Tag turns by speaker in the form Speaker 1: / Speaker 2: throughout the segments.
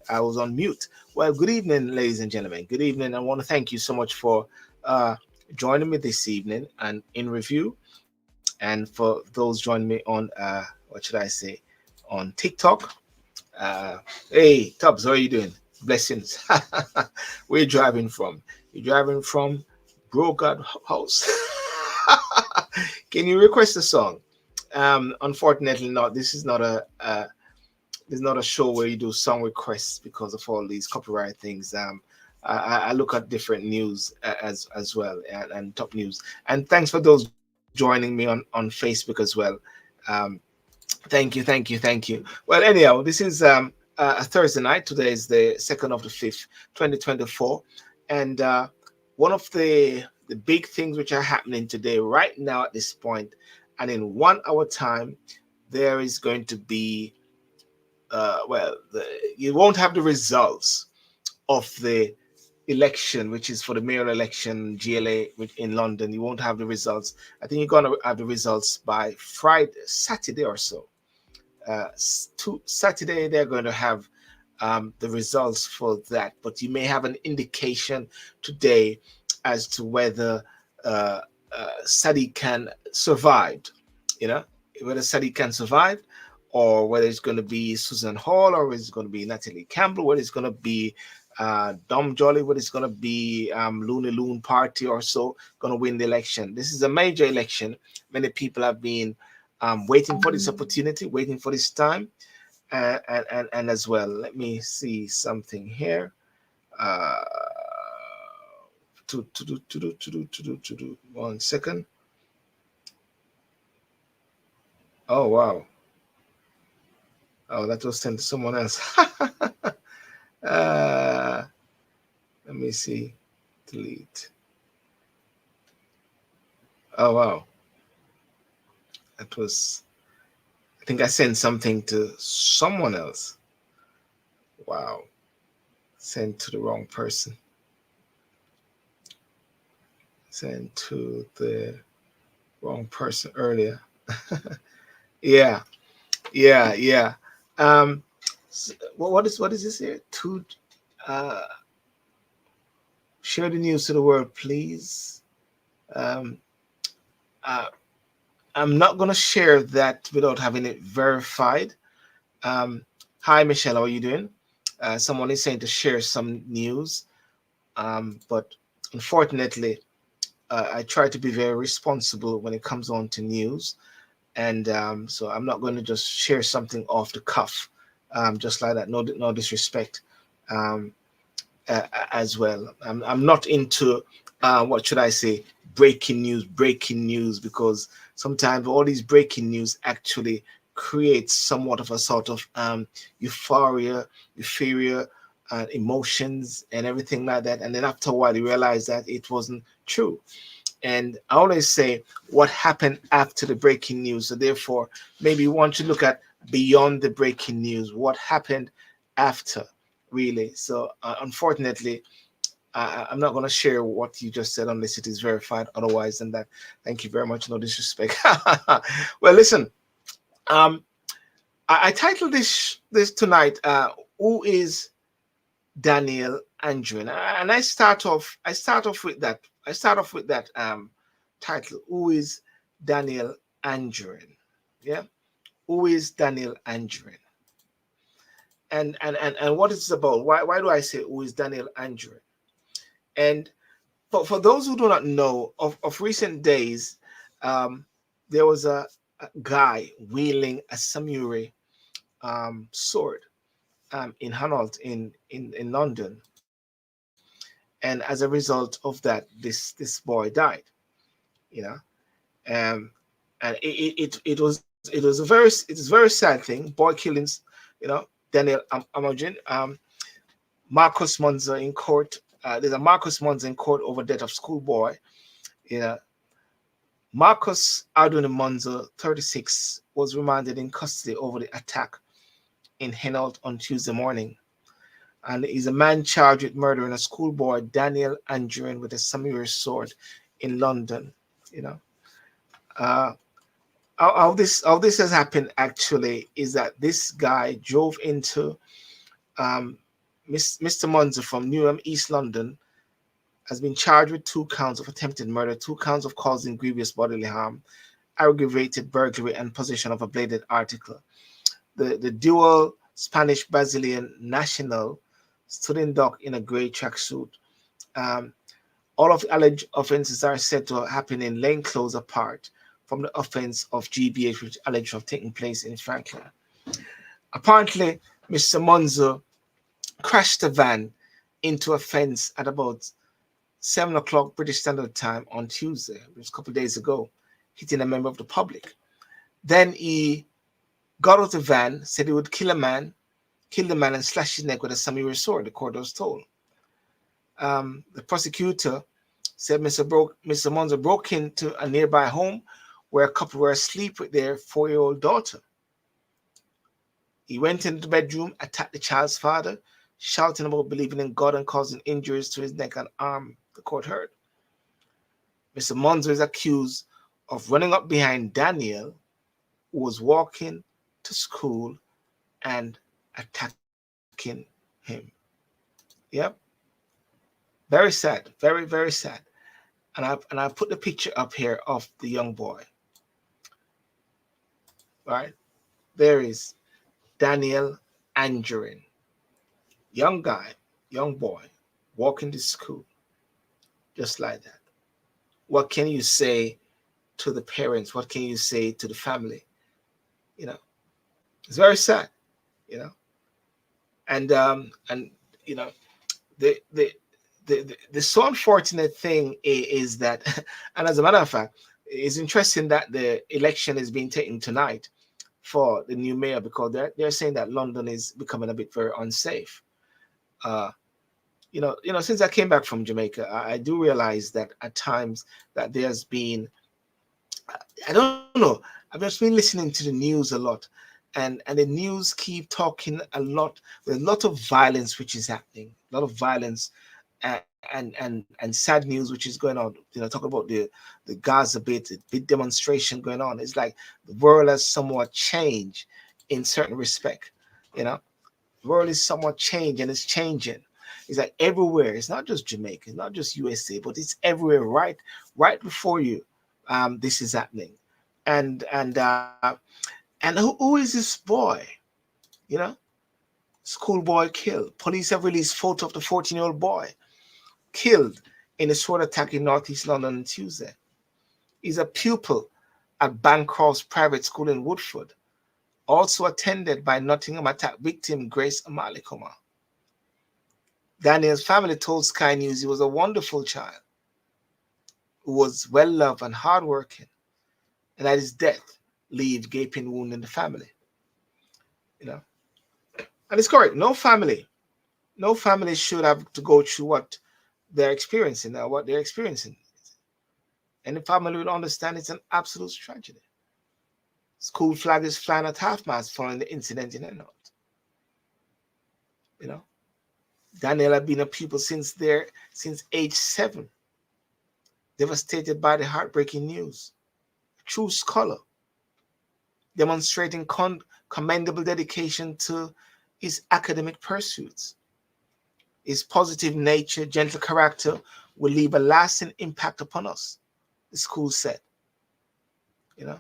Speaker 1: I was on mute. Well, good evening, ladies and gentlemen. Good evening. I want to thank you so much for joining me this evening and in review, and for those joining me on what should I say, on TikTok. Hey, Tubbs, how are you doing? Blessings. Where you driving from? You're driving from Brogard House. Can you request a song? Unfortunately, not. This is not a show where you do song requests because of all these copyright things. I look at different news as well, and top news. And thanks for those joining me on Facebook as well. Um, thank you. Well, anyhow, this is a Thursday night. Today is the 2nd of the 5th, 2024, and one of the big things which are happening today, right now at this point, and in 1 hour time, there is going to be you won't have the results of the election, which is for the mayoral election, GLA in London. You won't have the results. I think you're going to have the results by Saturday or so. Saturday, they're going to have the results for that. But you may have an indication today as to whether Sadiq can survive. You know, whether Sadiq can survive, or whether it's going to be Susan Hall, or whether it's going to be Natalie Campbell, whether it's going to be Dom Jolly, whether it's going to be Looney Loon Party or so, going to win the election. This is a major election. Many people have been waiting for this opportunity, waiting for this time, and as well. Let me see something here. To 1 second. Oh wow. Oh, that was sent to someone else. Let me see. Delete. Oh wow. That was. I think I sent something to someone else. Wow. Sent to the wrong person. Sent to the wrong person earlier. Yeah. What is this here? To share the news to the world, please. Um, uh, I'm not going to share that without having it verified. Hi, Michelle, how are you doing? Someone is saying to share some news, but unfortunately, I try to be very responsible when it comes on to news, and so I'm not going to just share something off the cuff, just like that. No disrespect, as well. I'm not into what should I say, breaking news, because sometimes all these breaking news actually creates somewhat of a sort of euphoria, emotions and everything like that, and then after a while you realize that it wasn't true. And I always say what happened after the breaking news. So therefore, maybe you want to look at beyond the breaking news, what happened after, really. So unfortunately, I'm not going to share what you just said unless it is verified. Otherwise than that, thank you very much. No disrespect. Well, listen, I titled this tonight, "Who is Daniel Anjorin?" And I start off with that. Title, "Who is Daniel Anjorin?" Yeah, who is Daniel Anjorin? And what it's about? Why do I say who is Daniel Anjorin? And for those who do not know, of recent days, there was a guy wielding a samurai sword in Hainault in London, and as a result of that, this boy died. You know, um, and it is a very sad thing. Boy killings, Daniel Amojin, Marcus Monza in court. There's a Marcus Monza in court over death of schoolboy. You know, Marcus Arduino Monza, 36, was remanded in custody over the attack in Hainault on Tuesday morning, and is a man charged with murdering a schoolboy, Daniel Anjorin, with a samurai sword in London. You know, how this has happened actually is that this guy drove into Mr. Munzer from Newham, East London, has been charged with 2 counts of attempted murder, 2 counts of causing grievous bodily harm, aggravated burglary, and possession of a bladed article. The dual Spanish Brazilian national stood in dock in a grey tracksuit. All of the alleged offences are said to happen in lane close apart from the offence of GBH, which alleged to have taken place in Franklin. Apparently, Mr. Monzo crashed a van into a fence at about 7 o'clock British Standard Time on Tuesday, which was a couple of days ago, hitting a member of the public. Then he got out of the van, said he would kill the man, and slash his neck with a samurai sword, the court was told. The prosecutor said Mr. Monzo broke into a nearby home where a couple were asleep with their 4-year-old daughter. He went into the bedroom, attacked the child's father, shouting about believing in God and causing injuries to his neck and arm, the court heard. Mr. Monzo is accused of running up behind Daniel, who was walking to school, and attacking him. Yep. Very sad. Very, very sad. And I put the picture up here of the young boy. Right? There is Daniel ANJORIN. Young guy, young boy, walking to school. Just like that. What can you say to the parents? What can you say to the family? You know, it's very sad, you know. And you know, the so unfortunate thing is that, and as a matter of fact, it's interesting that the election is being taken tonight for the new mayor, because they're saying that London is becoming a bit very unsafe. You know, since I came back from Jamaica, I do realize that at times that there's been, I don't know, I've just been listening to the news a lot, and the news keep talking a lot. There's a lot of violence which is happening, a lot of violence, and sad news which is going on. You know, talking about the Gaza bit, the big demonstration going on. It's like the world has somewhat changed in certain respect. You know, the world is somewhat changed, and it's changing. It's like everywhere. It's not just Jamaica, it's not just USA, but it's everywhere. Right before you, this is happening. And who is this boy? You know, schoolboy killed. Police have released photo of the 14-year-old boy killed in a sword attack in Northeast London on Tuesday. He's a pupil at Bancroft's private school in Woodford, also attended by Nottingham attack victim Grace Amalikoma. Daniel's family told Sky News he was a wonderful child who was well loved and hardworking, and at his death, leave gaping wound in the family. You know, and it's correct. No family should have to go through what they're experiencing now. What they're experiencing, and the family would understand it's an absolute tragedy. School flag is flying at half-mast following the incident in Enot. You know, Daniel had been a pupil since age 7, devastated by the heartbreaking news. A true scholar, demonstrating commendable dedication to his academic pursuits. His positive nature, gentle character will leave a lasting impact upon us, the school said. You know,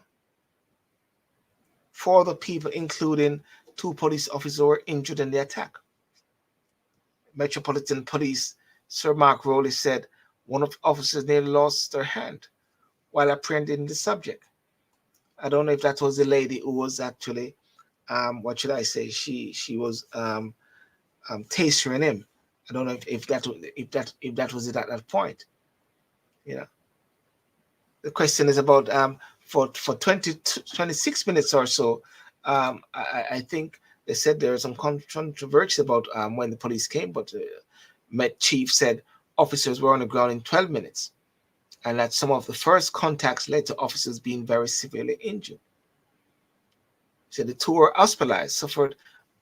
Speaker 1: 4 other people, including 2 police officers, were injured in the attack. Metropolitan Police Sir Mark Rowley said one of the officers nearly lost her hand while apprehending the subject. I don't know if that was the lady who was actually, what should I say? She was tasering him. I don't know if that was it at that point. You know, the question is about for 26 minutes or so. I think they said there was some controversy about when the police came, but Met Chief said officers were on the ground in 12 minutes, and that some of the first contacts led to officers being very severely injured. He said the 2 were hospitalized, suffered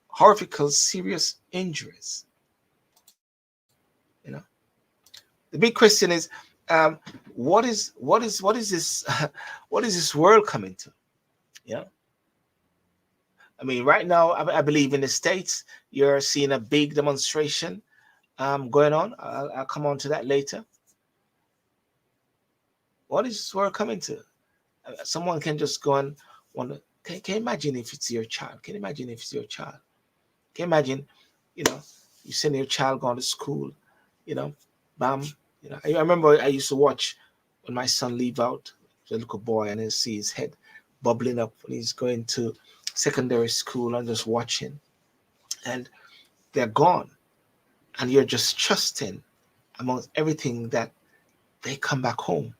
Speaker 1: horrific, serious injuries. You know, the big question is, what is this what is this world coming to? Yeah. I mean, right now, I believe in the States, you're seeing a big demonstration going on. I'll come on to that later. What is this world coming to? Someone can just go and wonder, can you imagine if it's your child? Can you imagine if it's your child? Can you imagine, you know, you send your child going to school, you know, bam. You know, I remember I used to watch when my son leave out, the little boy, and then see his head bubbling up when he's going to secondary school and just watching. And they're gone. And you're just trusting amongst everything that they come back home.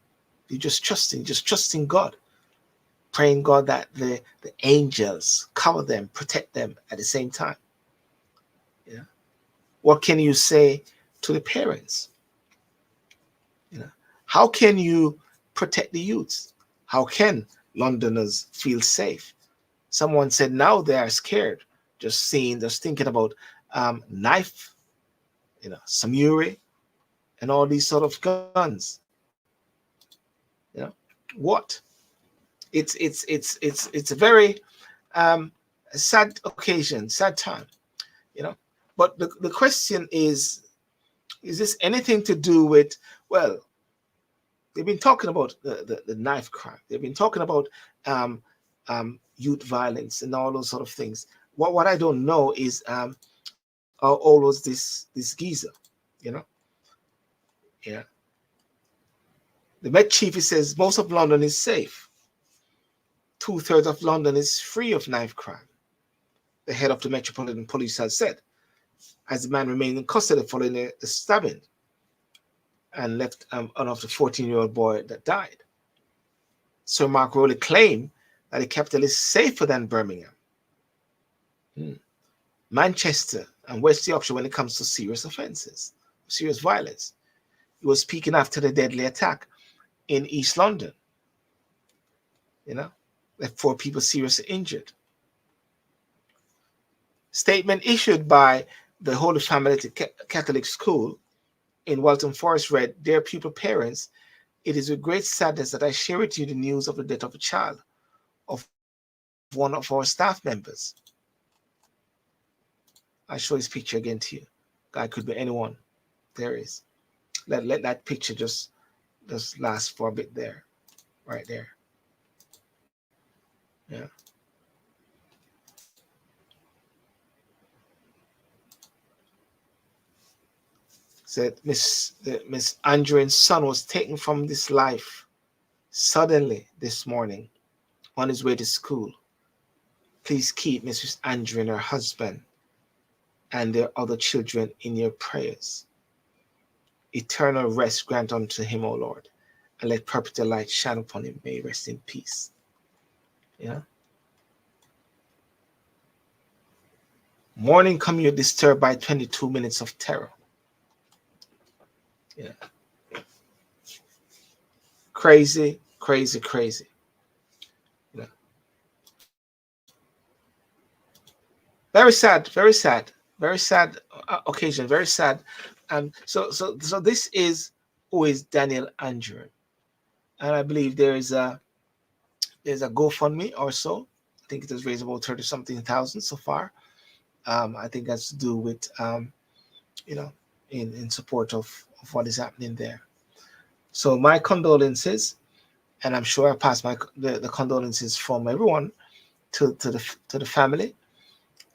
Speaker 1: You're just trusting God, praying God that the angels cover them, protect them at the same time. Yeah. What can you say to the parents? You know, how can you protect the youths? How can Londoners feel safe? Someone said now they are scared, just thinking about knife, you know, samuri, and all these sort of guns. You know, what? It's a very sad occasion, sad time. You know, but the question is this anything to do with, well, they've been talking about the knife crime. They've been talking about youth violence and all those sort of things. What I don't know is all was this geezer, you know? Yeah. The Met Chief, he says most of London is safe. 2/3 of London is free of knife crime. The head of the Metropolitan Police has said, as the man remained in custody following a stabbing and left of the 14-year-old boy that died. Sir Mark Rowley claimed that the capital is safer than Birmingham, Manchester, and West Yorkshire when it comes to serious offences, serious violence. He was speaking after the deadly attack in East London. You know, left 4 people seriously injured. Statement issued by the Holy Family Catholic School in Waltham Forest read, "Dear pupil parents, it is with great sadness that I share with you the news of the death of a child of one of our staff members." I'll show his picture again to you. Guy could be anyone. There is. Let that picture just last for a bit there. Right there. Yeah. Said Miss ANJORIN's son was taken from this life suddenly this morning on his way to school. Please keep Mrs. ANJORIN, her husband, and their other children in your prayers. Eternal rest grant unto him, O Lord, and let perpetual light shine upon him. May he rest in peace. Yeah. Morning commute disturbed by 22 minutes of terror. Yeah. Crazy, crazy, crazy. Yeah. Very sad, very sad, very sad occasion, very sad. So this is who is Daniel ANJORIN, and I believe there's a GoFundMe or so. I think it has raised about 30-something thousand so far. I think that's to do with you know, in support of what is happening there. So my condolences, and I'm sure I pass the condolences from everyone to the family,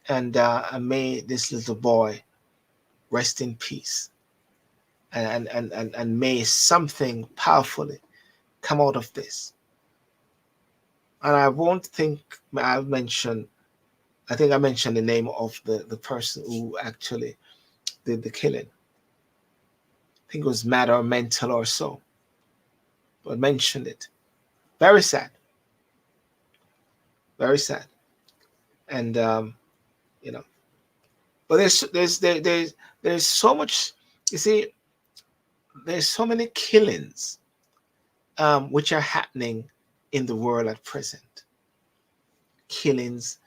Speaker 1: and may this little boy rest in peace, and may something powerfully come out of this. And I won't think I mentioned. I think I mentioned the name of the person who actually did the killing. I think it was mad or mental or so, but mentioned it. Very sad. Very sad. And you know, but there's so much. You see, there's so many killings which are happening in the world at present. Killings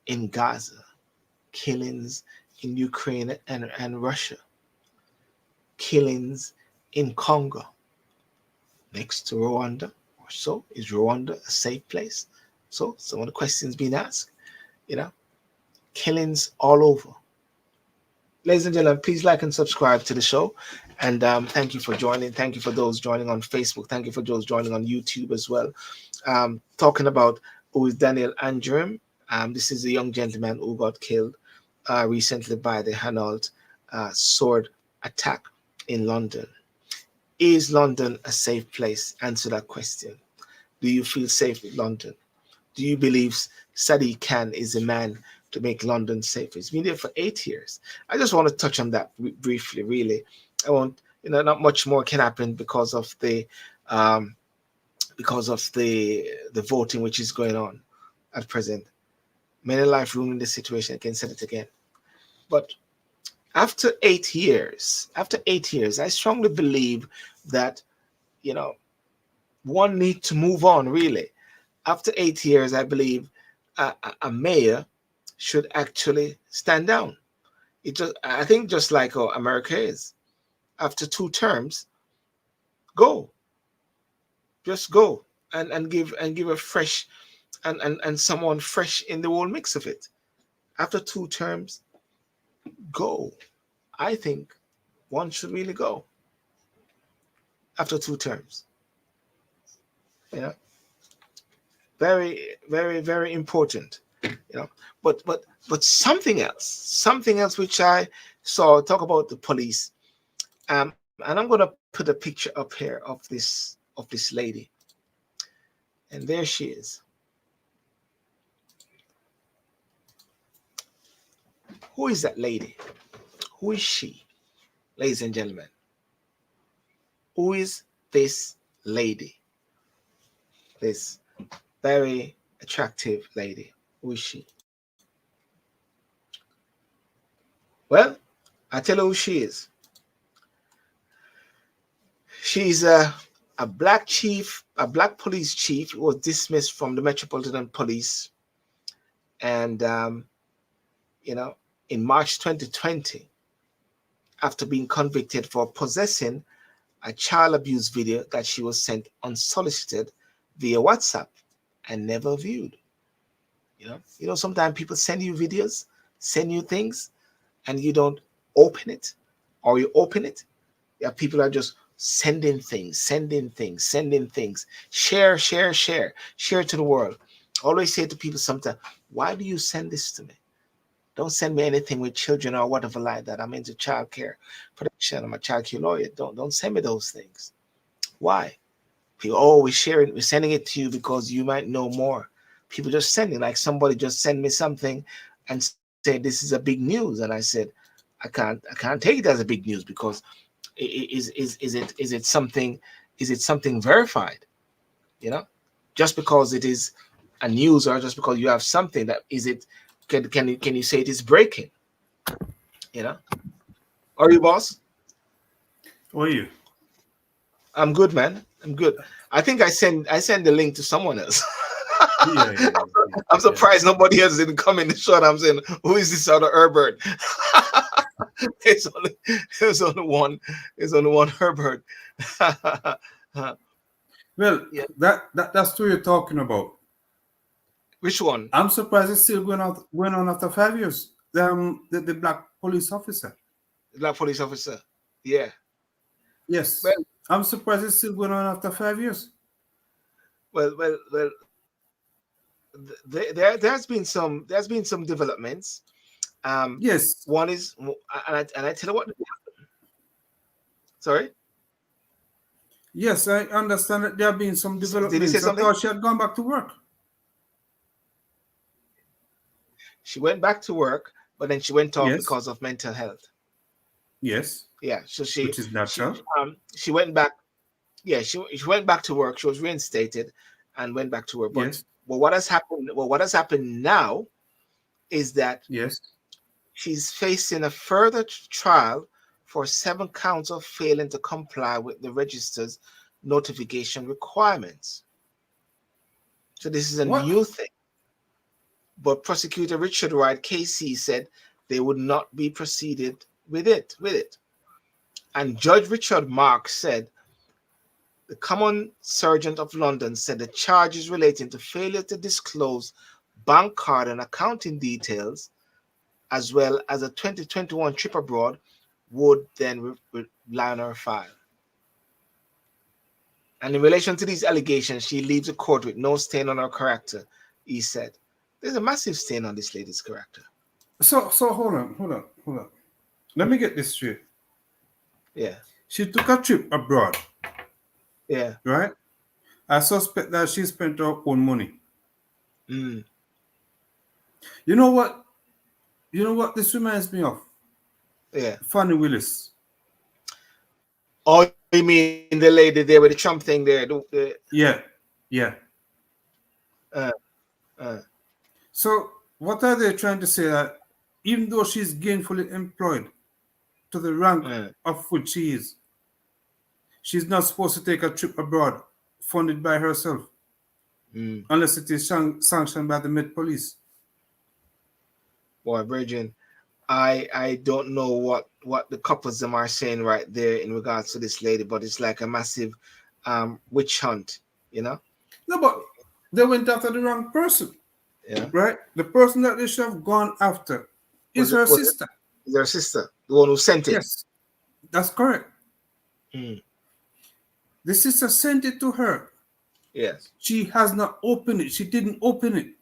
Speaker 1: in Gaza, killings in Ukraine and Russia, killings in Congo, next to Rwanda or so. Is Rwanda a safe place? So some of the questions being asked. You know, killings all over. Ladies and gentlemen, please like and subscribe to the show. And thank you for joining. Thank you for those joining on Facebook. Thank you for those joining on YouTube as well. Talking about who is Daniel ANJORIN. This is a young gentleman who got killed recently by the Hainault sword attack in London. Is London a safe place? Answer that question. Do you feel safe in London? Do you believe Sadiq Khan is a man to make London safer? He's been there for 8 years. I just want to touch on that briefly, really. I won't, not much more can happen because of the voting which is going on at present. Many life ruining the situation. I can say it again. But after 8 years, I strongly believe that, one need to move on, really. After 8 years, I believe a mayor should actually stand down. I think just like America is. After 2 terms, go. Just go and give a fresh and someone fresh in the whole mix of it. After 2 terms, go. I think one should really go after 2 terms. Very, very, very important. But something else which I saw, talk about the police. And I'm gonna put a picture up here of this lady. And there she is. Who is that lady? Who is she? Ladies and gentlemen. Who is this lady? This very attractive lady. Who is she? Well, I tell you who she is. She's a black chief, a black police chief who was dismissed from the Metropolitan Police. And, in March 2020, after being convicted for possessing a child abuse video that she was sent unsolicited via WhatsApp and never viewed. Sometimes people send you videos, send you things, and you don't open it, or you open it. Yeah, people are just sending things, share to the world. I always say to people sometimes, why do you send this to me? Don't send me anything with children or whatever like that. I'm into child care protection. I'm a child care lawyer. Don't send me those things. Why? People always sharing, we're sending it to you because you might know more. People just sending, like somebody just sent me something and said this is a big news, and I said I can't take it as a big news because is it something verified? Just because it is a news or just because you have something that is it. Can you say it is breaking? Are you, boss?
Speaker 2: How are you?
Speaker 1: I'm good, man. I'm good. I think I send the link to someone else.
Speaker 2: Yeah.
Speaker 1: I'm surprised nobody else didn't come in the shot. I'm saying, who is this other Herbert? It's only one Herbert.
Speaker 2: Well,
Speaker 1: yeah.
Speaker 2: That's who you're talking about.
Speaker 1: Which one?
Speaker 2: I'm surprised it's still going on after 5 years. The black police officer.
Speaker 1: The black police officer. Yeah.
Speaker 2: Yes.
Speaker 1: Well,
Speaker 2: I'm surprised it's still going on after 5 years.
Speaker 1: Well. There's been some developments.
Speaker 2: Yes.
Speaker 1: One is, and I tell you what. Sorry.
Speaker 2: Yes, I understand that there have been some developments.
Speaker 1: Did he say something?
Speaker 2: I thought she had gone back to work.
Speaker 1: She went back to work, but then she went off because of mental health.
Speaker 2: Yes.
Speaker 1: Yeah. So
Speaker 2: which is natural.
Speaker 1: She went back. Yeah, she went back to work. She was reinstated and went back to work. But what has happened? Well, what has happened now is that she's facing a further trial for 7 counts of failing to comply with the register's notification requirements. So this is a new thing. But prosecutor Richard Wright, KC, said they would not be proceeded with it. And Judge Richard Mark said the Common Sergeant of London said the charges relating to failure to disclose bank card and accounting details, as well as a 2021 trip abroad, would then rely on her file. And in relation to these allegations, she leaves the court with no stain on her character. He said, "There's a massive stain on this lady's character."
Speaker 2: So hold on. Let me get this straight.
Speaker 1: Yeah.
Speaker 2: She took a trip abroad.
Speaker 1: Yeah.
Speaker 2: Right? I suspect that she spent her own money.
Speaker 1: Mm.
Speaker 2: You know what? You know what this reminds me of?
Speaker 1: Yeah.
Speaker 2: Fannie Willis.
Speaker 1: Oh, you mean the lady there with the Trump thing there?
Speaker 2: Yeah. So what are they trying to say? That even though she's gainfully employed to the rank of which she is, she's not supposed to take a trip abroad funded by herself unless it is sanctioned by the Met Police.
Speaker 1: Boy, Virgin, I don't know what the couples them are saying right there in regards to this lady, but it's like a massive witch hunt, you know?
Speaker 2: No, but they went after the wrong person.
Speaker 1: Yeah.
Speaker 2: Right? The person that they should have gone after is her sister.
Speaker 1: Is her sister, the one who sent it?
Speaker 2: Yes, that's correct. The sister sent it to her.
Speaker 1: Yes.
Speaker 2: She has not opened it. She didn't open it.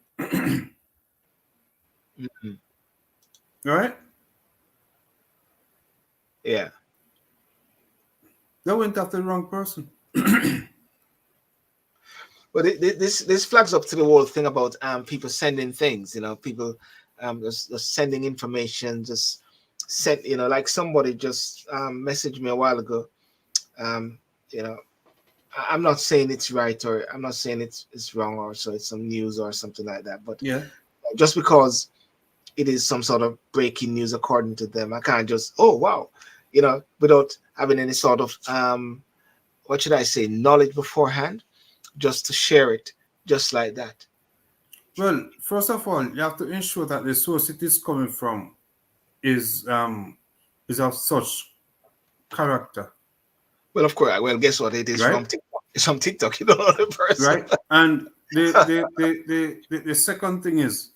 Speaker 2: Right?
Speaker 1: Yeah.
Speaker 2: They went after the wrong person.
Speaker 1: But this flags up to the whole thing about people sending things, you know, people just sending information, just sent, you know, like somebody just messaged me a while ago. You know, I'm not saying it's right, or I'm not saying it's wrong, or so it's some news or something like that. But
Speaker 2: yeah,
Speaker 1: just because it is some sort of breaking news according to them, I can't just, oh wow, you know, without having any sort of what should I say, knowledge beforehand, just to share it just like that.
Speaker 2: Well, first of all, you have to ensure that the source it is coming from is of such character.
Speaker 1: Well, of course. Well, guess what? It is
Speaker 2: right?
Speaker 1: from TikTok. It's from TikTok. You don't know the person,
Speaker 2: right? And the second thing is,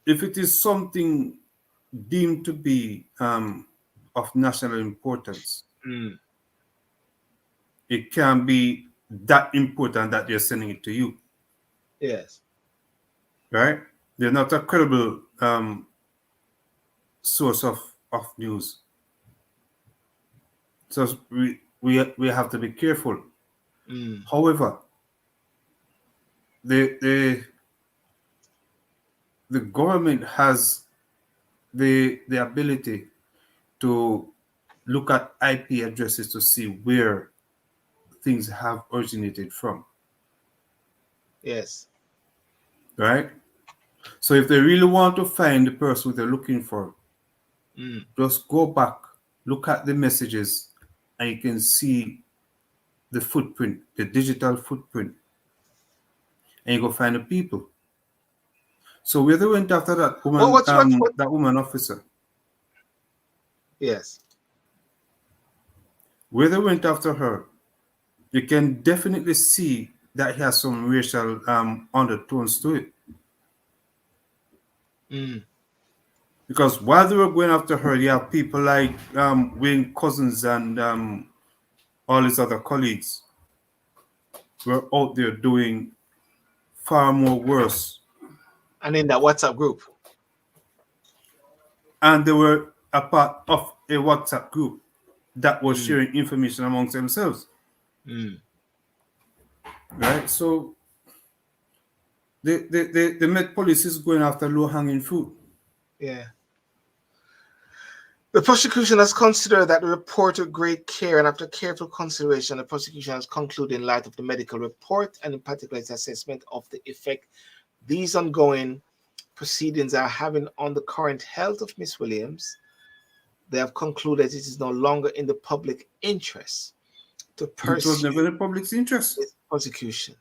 Speaker 2: if it is something deemed to be of national importance, it can be that important that they're sending it to you.
Speaker 1: Yes.
Speaker 2: Right? They're not a credible source of news. So we have to be careful. However, the government has the ability to look at IP addresses to see where things have originated from.
Speaker 1: Yes.
Speaker 2: Right? So if they really want to find the person they're looking for, just go back, look at the messages, and you can see the footprint, the digital footprint, and you go find the people. So where they went after that woman, that woman officer.
Speaker 1: Yes.
Speaker 2: Where they went after her, you can definitely see that he has some racial undertones to it. Because while they were going after her, you have people like Wayne Cousins and all his other colleagues were out there doing far more worse.
Speaker 1: And in that WhatsApp group.
Speaker 2: And they were a part of a WhatsApp group that was sharing information amongst themselves. Right? So the Met Police is going after low-hanging fruit.
Speaker 1: Yeah. The prosecution has considered that the report with great care, and after careful consideration, the prosecution has concluded in light of the medical report and in particular its assessment of the effect these ongoing proceedings are having on the current health of Miss Williams, they have concluded it is no longer in the public interest to pursue.
Speaker 2: It was never in the public's interest.
Speaker 1: Prosecution.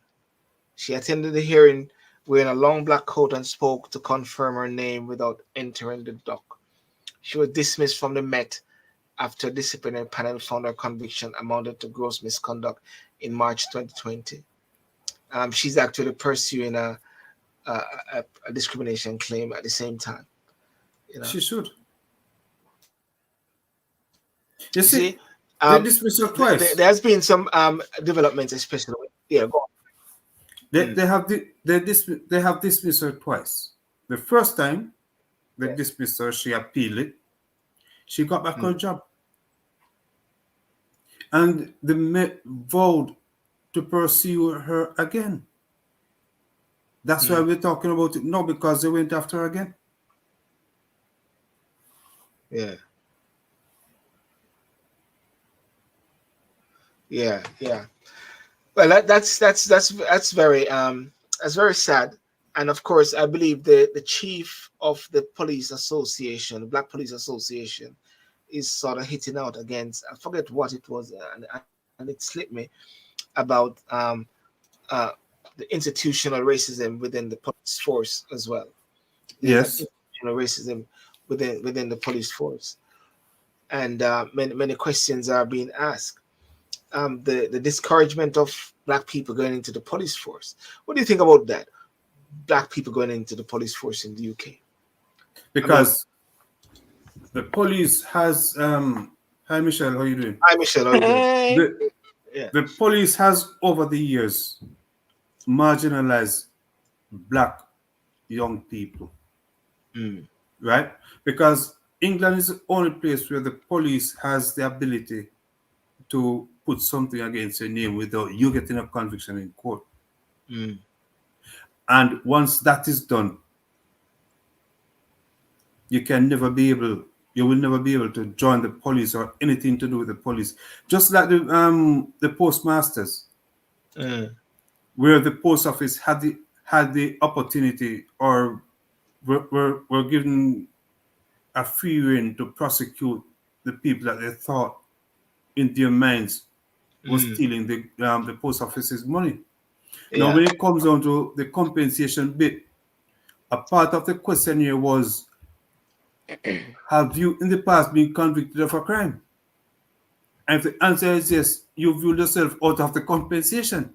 Speaker 1: She attended the hearing wearing a long black coat and spoke to confirm her name without entering the dock. She was dismissed from the Met after a disciplinary panel found her conviction amounted to gross misconduct in March 2020. She's actually pursuing a a discrimination claim at the same time. You know,
Speaker 2: She should. You
Speaker 1: you
Speaker 2: see,
Speaker 1: see,
Speaker 2: they dismissed her twice.
Speaker 1: there has been some developments, especially. Yeah, go on.
Speaker 2: They have dismissed her twice. The first time they dismissed her, she appealed it. She got back her job, and the Met vowed to pursue her again. That's why we're talking about it now, because they went after her again.
Speaker 1: Yeah. Yeah, yeah. Well, that's very sad. And of course, I believe the chief of the police association, Black Police Association, is sort of hitting out against. I forget what it was, and it slipped me about uh, the institutional racism within the police force as well. There's an
Speaker 2: Yes.
Speaker 1: institutional racism within the police force, and many questions are being asked. The discouragement of Black people going into the police force. What do you think about that? Black people going into the police force in the UK.
Speaker 2: Because the police has hi Michelle, how you doing?
Speaker 1: Hi Michelle, how you doing?
Speaker 2: The
Speaker 1: Yeah.
Speaker 2: the police has over the years marginalized Black young people. Right? Because England is the only place where the police has the ability to put something against your name without you getting a conviction in court. And once that is done, you will never be able to join the police or anything to do with the police. Just like the postmasters, where the post office had the opportunity or were given a free rein to prosecute the people that they thought in their minds was stealing the post office's money. Now, when it comes down to the compensation bit, a part of the question here was, have you in the past been convicted of a crime? And if the answer is yes, you ruled yourself out of the compensation.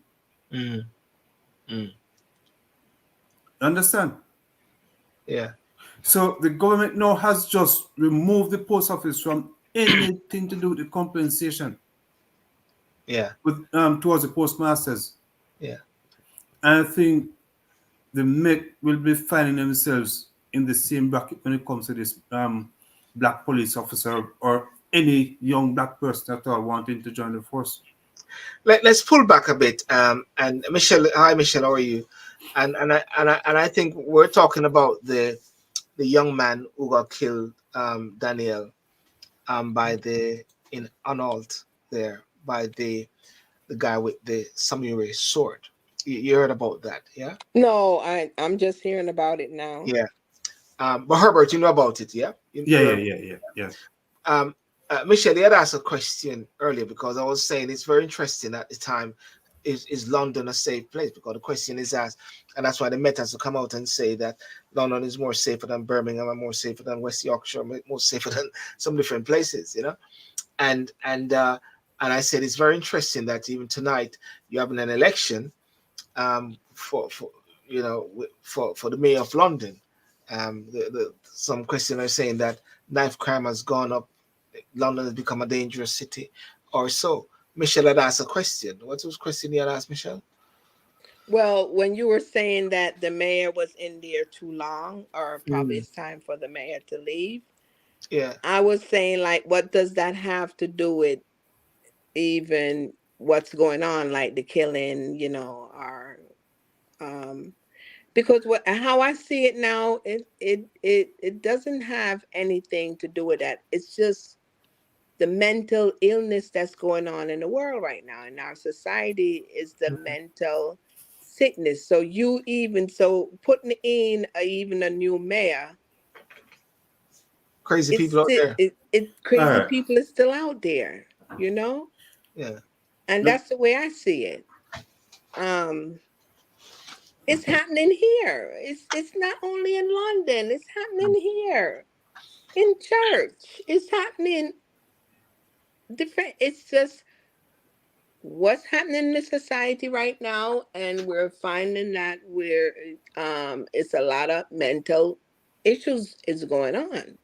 Speaker 2: Understand?
Speaker 1: Yeah.
Speaker 2: So the government now has just removed the post office from anything to do with the compensation.
Speaker 1: Yeah.
Speaker 2: With towards the postmasters.
Speaker 1: Yeah.
Speaker 2: And I think the Met will be finding themselves in the same bracket when it comes to this Black police officer or any young Black person at all wanting to join the force.
Speaker 1: Let's pull back a bit. And Michelle, hi Michelle, how are you? And I think we're talking about the young man who got killed, Daniel, by the in Arnold there by the guy with the samurai sword. You heard about that, yeah?
Speaker 3: No, I'm just hearing about it now.
Speaker 1: Yeah. But Herbert, you know about it, yeah?
Speaker 2: Yeah.
Speaker 1: Michelle, you had asked a question earlier because I was saying it's very interesting at the time. Is London a safe place? Because the question is asked, and that's why the Met has to come out and say that London is more safer than Birmingham and more safer than West Yorkshire, more safer than some different places, you know. And I said it's very interesting that even tonight you're having an election for for the mayor of London. Some questioners saying that knife crime has gone up. London has become a dangerous city, or so. Michelle had asked a question. What was the question you had asked, Michelle?
Speaker 3: Well, when you were saying that the mayor was in there too long, or probably it's time for the mayor to leave,
Speaker 1: Yeah.
Speaker 3: I was saying, like, what does that have to do with even what's going on, like the killing, or because how I see it now, it doesn't have anything to do with that. It's just the mental illness that's going on in the world right now in our society is the mental sickness. So putting in even a new mayor,
Speaker 1: Crazy
Speaker 3: it's
Speaker 1: people out
Speaker 3: still,
Speaker 1: there.
Speaker 3: crazy
Speaker 2: Alright.
Speaker 3: people is still out there, you know,
Speaker 1: Yeah.
Speaker 3: and that's the way I see it. It's happening here. It's not only in London. It's happening here in church. It's happening different. It's just what's happening in the society right now, and we're finding that it's a lot of mental issues is going on.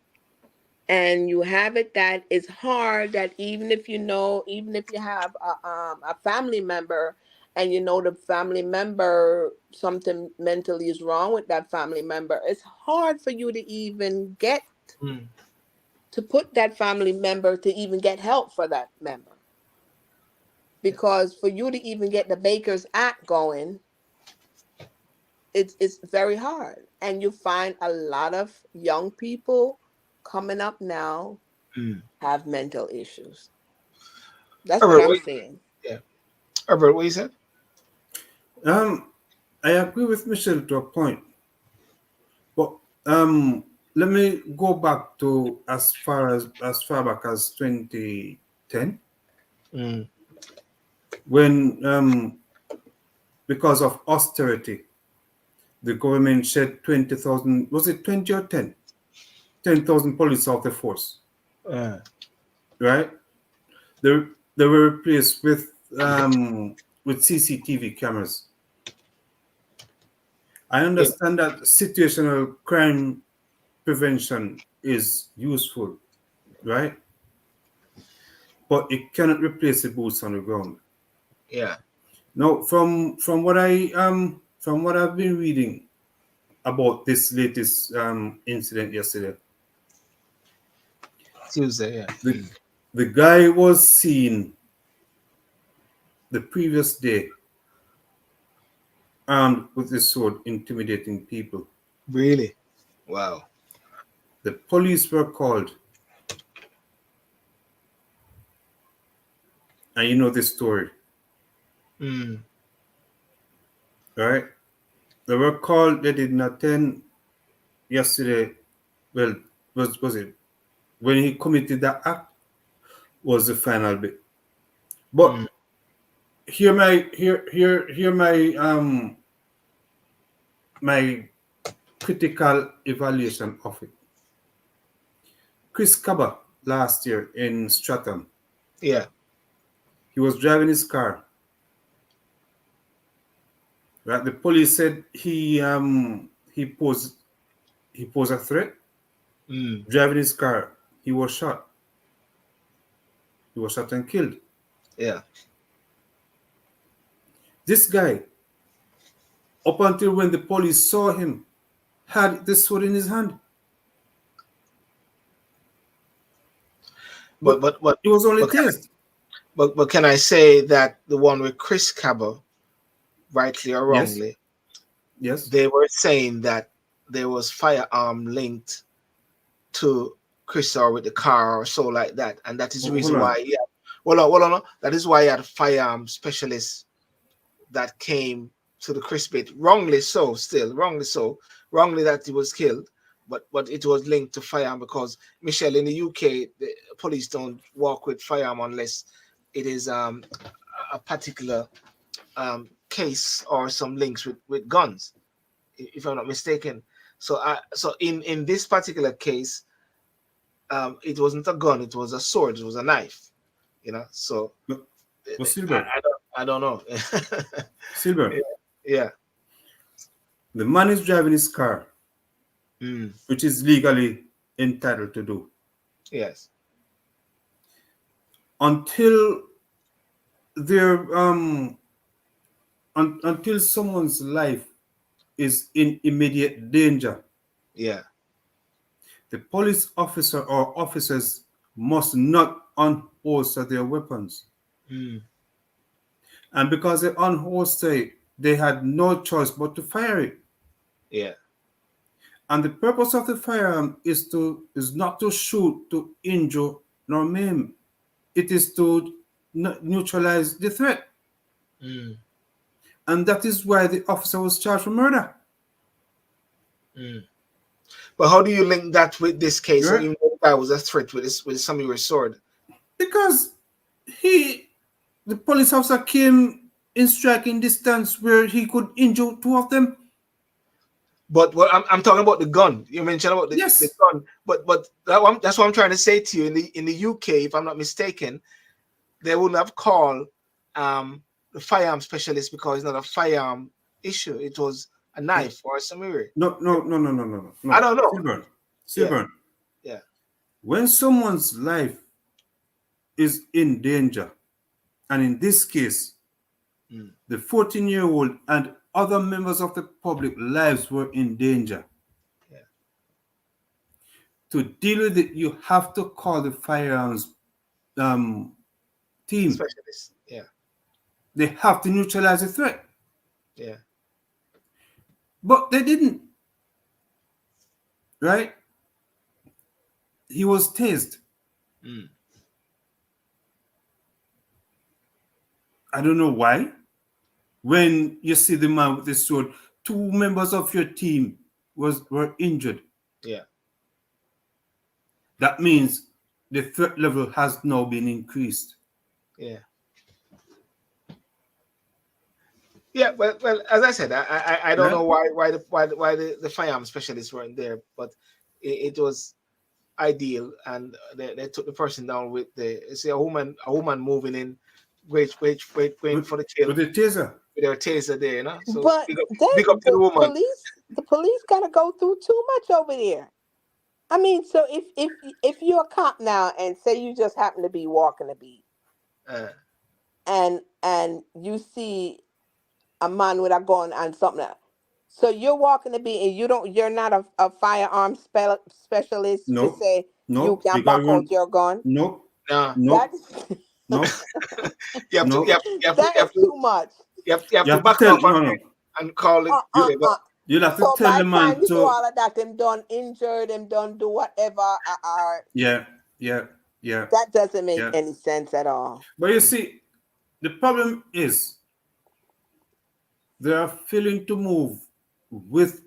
Speaker 3: And you have it that it's hard that even if even if you have a family member, and the family member, something mentally is wrong with that family member, it's hard for you to even get to put that family member to even get help for that member. Because for you to even get the Baker's Act going, it's very hard. And you find a lot of young people coming up now have mental issues. That's what
Speaker 1: Herbert,
Speaker 3: I'm seeing.
Speaker 1: yeah. Herbert, what you said?
Speaker 2: I agree with Michelle to a point, but let me go back to as far back as 2010, when because of austerity, the government shed 20,000. Was it 20 or 10? 10,000 police off the force. Right? They were replaced with CCTV cameras. I understand that situational crime prevention is useful, right? But it cannot replace the boots on the ground.
Speaker 1: Yeah.
Speaker 2: Now, from what I've been reading about this latest incident yesterday,
Speaker 1: Tuesday, yeah.
Speaker 2: The guy was seen the previous day armed with a sword, intimidating people.
Speaker 1: Really? Wow.
Speaker 2: The police were called. And you know the story. Right? They were called, they did not attend yesterday. Well, was it? When he committed that act was the final bit. But hear my my critical evaluation of it. Chris Cabba last year in Stratham.
Speaker 1: Yeah.
Speaker 2: He was driving his car. Right? The police said he posed a threat. Driving his car, he was shot. He was shot and killed.
Speaker 1: Yeah.
Speaker 2: This guy, up until when the police saw him, had the sword in his hand. But it was only tased.
Speaker 1: But can I say that the one with Chris Cabba, rightly or wrongly,
Speaker 2: yes,
Speaker 1: they were saying that there was firearm linked to Chris or with the car or so like that, and that is the reason why. That is why he had a firearm specialist that came to the Chris bit. Wrongly that he was killed, but it was linked to firearm because, Michelle, in the UK, the police don't walk with firearm unless it is a particular case or some links with guns, if I'm not mistaken. So in this particular case, it wasn't a gun, it was a sword, it was a knife, so
Speaker 2: Sylbourne.
Speaker 1: I don't know.
Speaker 2: Sylbourne.
Speaker 1: Yeah.
Speaker 2: The man is driving his car, which is legally entitled to do.
Speaker 1: Yes.
Speaker 2: Until until someone's life is in immediate danger.
Speaker 1: Yeah.
Speaker 2: The police officer or officers must not unholster their weapons. And because they unholster it, they had no choice but to fire it.
Speaker 1: Yeah.
Speaker 2: And the purpose of the firearm is not to shoot, to injure, nor maim. It is to neutralize the threat. And that is why the officer was charged for murder.
Speaker 1: But how do you link that with this case?
Speaker 2: Right.
Speaker 1: Even though the guy was a threat with somebody with a sword?
Speaker 2: Because the police officer came in striking distance where he could injure two of them.
Speaker 1: But I'm talking about the gun. You mentioned about the gun. But that's what I'm trying to say to you. In the UK, if I'm not mistaken, they wouldn't have called the firearm specialist because it's not a firearm issue. It was a knife or a samuri.
Speaker 2: No.
Speaker 1: I don't know.
Speaker 2: Sylbourne.
Speaker 1: Yeah.
Speaker 2: When someone's life is in danger, and in this case, the 14-year-old and other members of the public lives were in danger.
Speaker 1: Yeah.
Speaker 2: To deal with it, you have to call the firearms team.
Speaker 1: Specialist. Yeah.
Speaker 2: They have to neutralize the threat.
Speaker 1: Yeah.
Speaker 2: But they didn't. Right? He was tased. I don't know why. When you see the man with the sword, 2 members of your team were injured.
Speaker 1: Yeah.
Speaker 2: That means the threat level has now been increased.
Speaker 1: Yeah. Yeah, well, as I said, I don't know why the firearm specialists weren't there, but it was ideal, and they took the person down with a woman moving in, wait for the kill
Speaker 2: with the taser.
Speaker 1: With their taser there, you know. So
Speaker 3: but
Speaker 1: big up to the woman.
Speaker 3: The police gotta go through too much over there. I mean, so if you're a cop now and say you just happen to be walking the beat, and you see a man with a gun and something else. So you're walking the beat and you're not a firearm specialist
Speaker 2: No,
Speaker 3: to say
Speaker 2: no,
Speaker 3: you can back out your gun.
Speaker 2: No.
Speaker 3: That's too much.
Speaker 1: You have to back up and call it.
Speaker 2: You'll have to
Speaker 3: So
Speaker 2: tell
Speaker 3: by
Speaker 2: the
Speaker 3: the
Speaker 2: man
Speaker 3: time you
Speaker 2: to
Speaker 3: do all of that, them done injured, them done do whatever.
Speaker 2: Yeah.
Speaker 3: That doesn't make any sense at all.
Speaker 2: But you see, the problem is they are failing to move with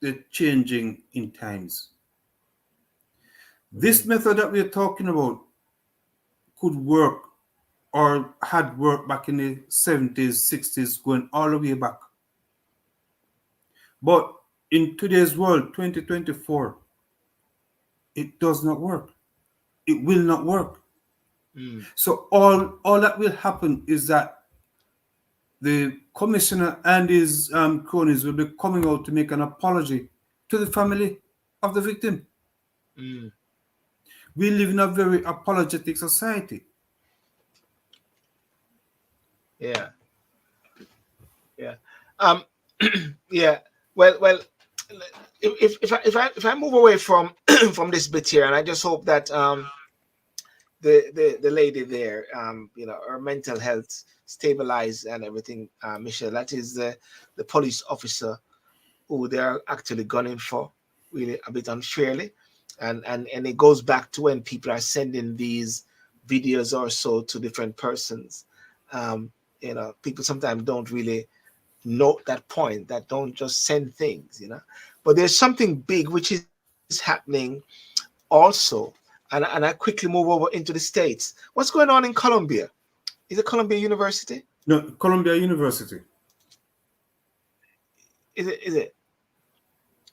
Speaker 2: the changing in times. This method that we're talking about could work or had worked back in the 70s, 60s, going all the way back. But in today's world, 2024, it does not work. It will not work. So all that will happen is that the commissioner and his cronies will be coming out to make an apology to the family of the victim. We live in a very apologetic society.
Speaker 1: Yeah. Yeah. Well. If I move away from from this bit here, and I just hope that the lady there, her mental health stabilized and everything, Michelle. That is the police officer who they're actually gunning for, really a bit unfairly, and it goes back to when people are sending these videos or so to different persons. People sometimes don't really note that point, that don't just send things, but there's something big which is happening also, and I quickly move over into the States. What's going on in Columbia? Is it Columbia University?
Speaker 2: No, Columbia University.
Speaker 1: Is it?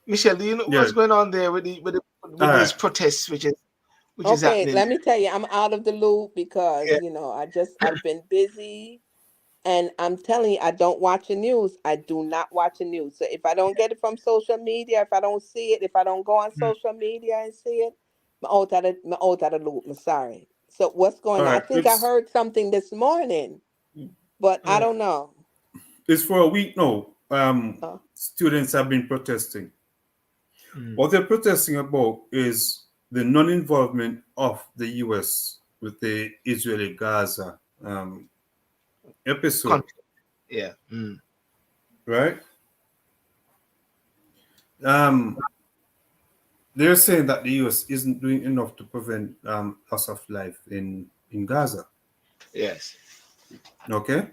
Speaker 1: Michelle, do you know what's going on there with these protests, which is happening?
Speaker 3: Let me tell you, I'm out of the loop because I've been busy. And I'm telling you, I don't watch the news. I do not watch the news. So if I don't get it from social media, if I don't see it, if I don't go on social media and see it, I'm out of the loop. I'm sorry. So what's going on? I think I heard something this morning, but I don't know.
Speaker 2: It's for a week now. Students have been protesting. What they're protesting about is the non-involvement of the US with the Israeli-Gaza episode.
Speaker 1: Yeah.
Speaker 2: Right? They're saying that the US isn't doing enough to prevent loss of life in Gaza.
Speaker 1: Yes.
Speaker 2: Okay?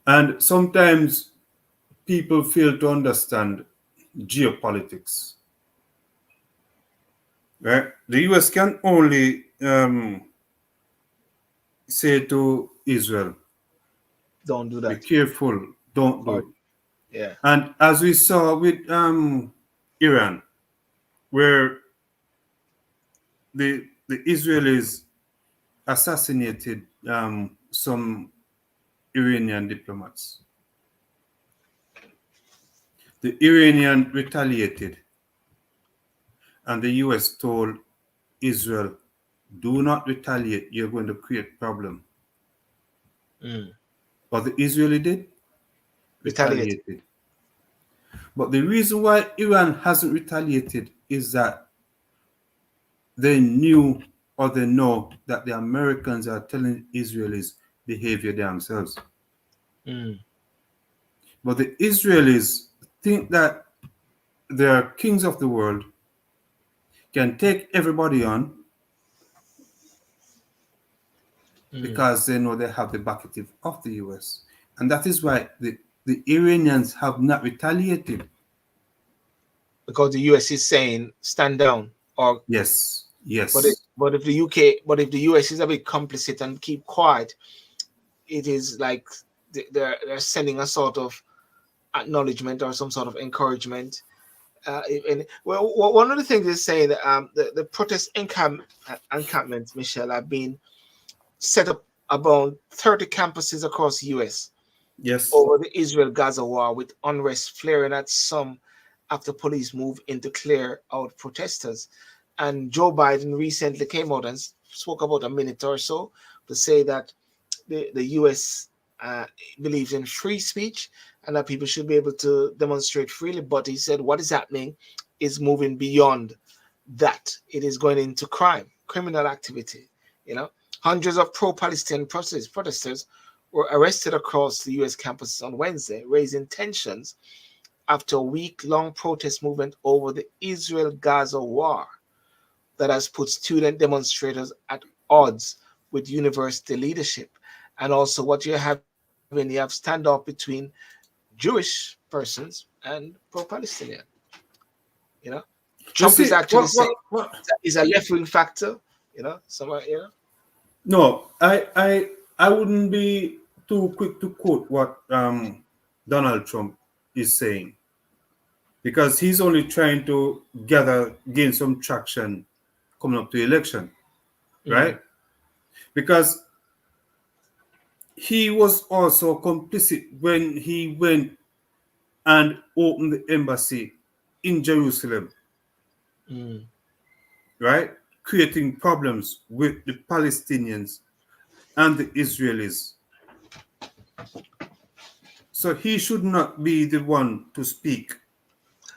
Speaker 2: And sometimes people fail to understand geopolitics. Right? The US can only say to Israel,
Speaker 1: don't do that.
Speaker 2: Be careful, don't do it.
Speaker 1: Yeah.
Speaker 2: And as we saw with Iran, where the Israelis assassinated some Iranian diplomats. The Iranian retaliated, and the US told Israel, do not retaliate, you're going to create problem. But the Israeli did? Retaliated. But the reason why Iran hasn't retaliated is that they knew or they know that the Americans are telling Israelis behavior themselves. But the Israelis think that they're kings of the world, can take everybody on because they know they have the backing of the US. And that is why the Iranians have not retaliated.
Speaker 1: Because the US is saying stand down, or
Speaker 2: yes.
Speaker 1: But if the US is a bit complicit and keep quiet, it is like they're sending a sort of acknowledgement or some sort of encouragement. And well, one of the things is saying that the protest encampments, Michelle, have been set up about 30 campuses across the US.
Speaker 2: Yes.
Speaker 1: Over the Israel-Gaza war, with unrest flaring at some after police move in to clear out protesters. And Joe Biden recently came out and spoke about a minute or so to say that the US believes in free speech and that people should be able to demonstrate freely. But he said what is happening is moving beyond that. It is going into criminal activity. You know, hundreds of pro-Palestinian protesters were arrested across the US campuses on Wednesday, raising tensions after a week-long protest movement over the Israel-Gaza war that has put student demonstrators at odds with university leadership. And also what you have standoff between Jewish persons and pro-Palestinian. You know, Trump is actually saying is a left-wing factor. You know, somewhere. You know.
Speaker 2: No, I wouldn't be too quick to quote what Donald Trump is saying, because he's only trying to gain some traction coming up to the election, right? Because he was also complicit when he went and opened the embassy in Jerusalem, right? Creating problems with the Palestinians and the Israelis. So he should not be the one to speak.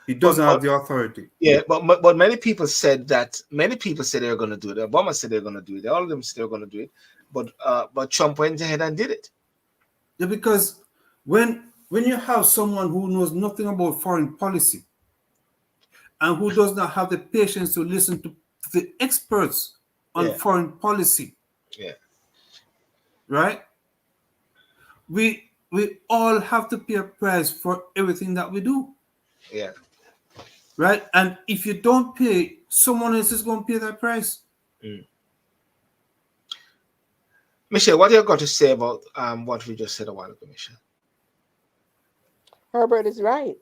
Speaker 2: He doesn't have the authority.
Speaker 1: Yeah, but many people said they were going to do it. Obama said they're going to do it. All of them said they were going to do it. But Trump went ahead and did it.
Speaker 2: Yeah, because when you have someone who knows nothing about foreign policy and who does not have the patience to listen to the experts on foreign policy, right? We all have to pay a price for everything that we do.
Speaker 1: Yeah.
Speaker 2: Right? And if you don't pay, someone else is going to pay that price.
Speaker 1: Michelle, what do you got to say about what we just said a while ago, Michelle?
Speaker 3: Herbert is right.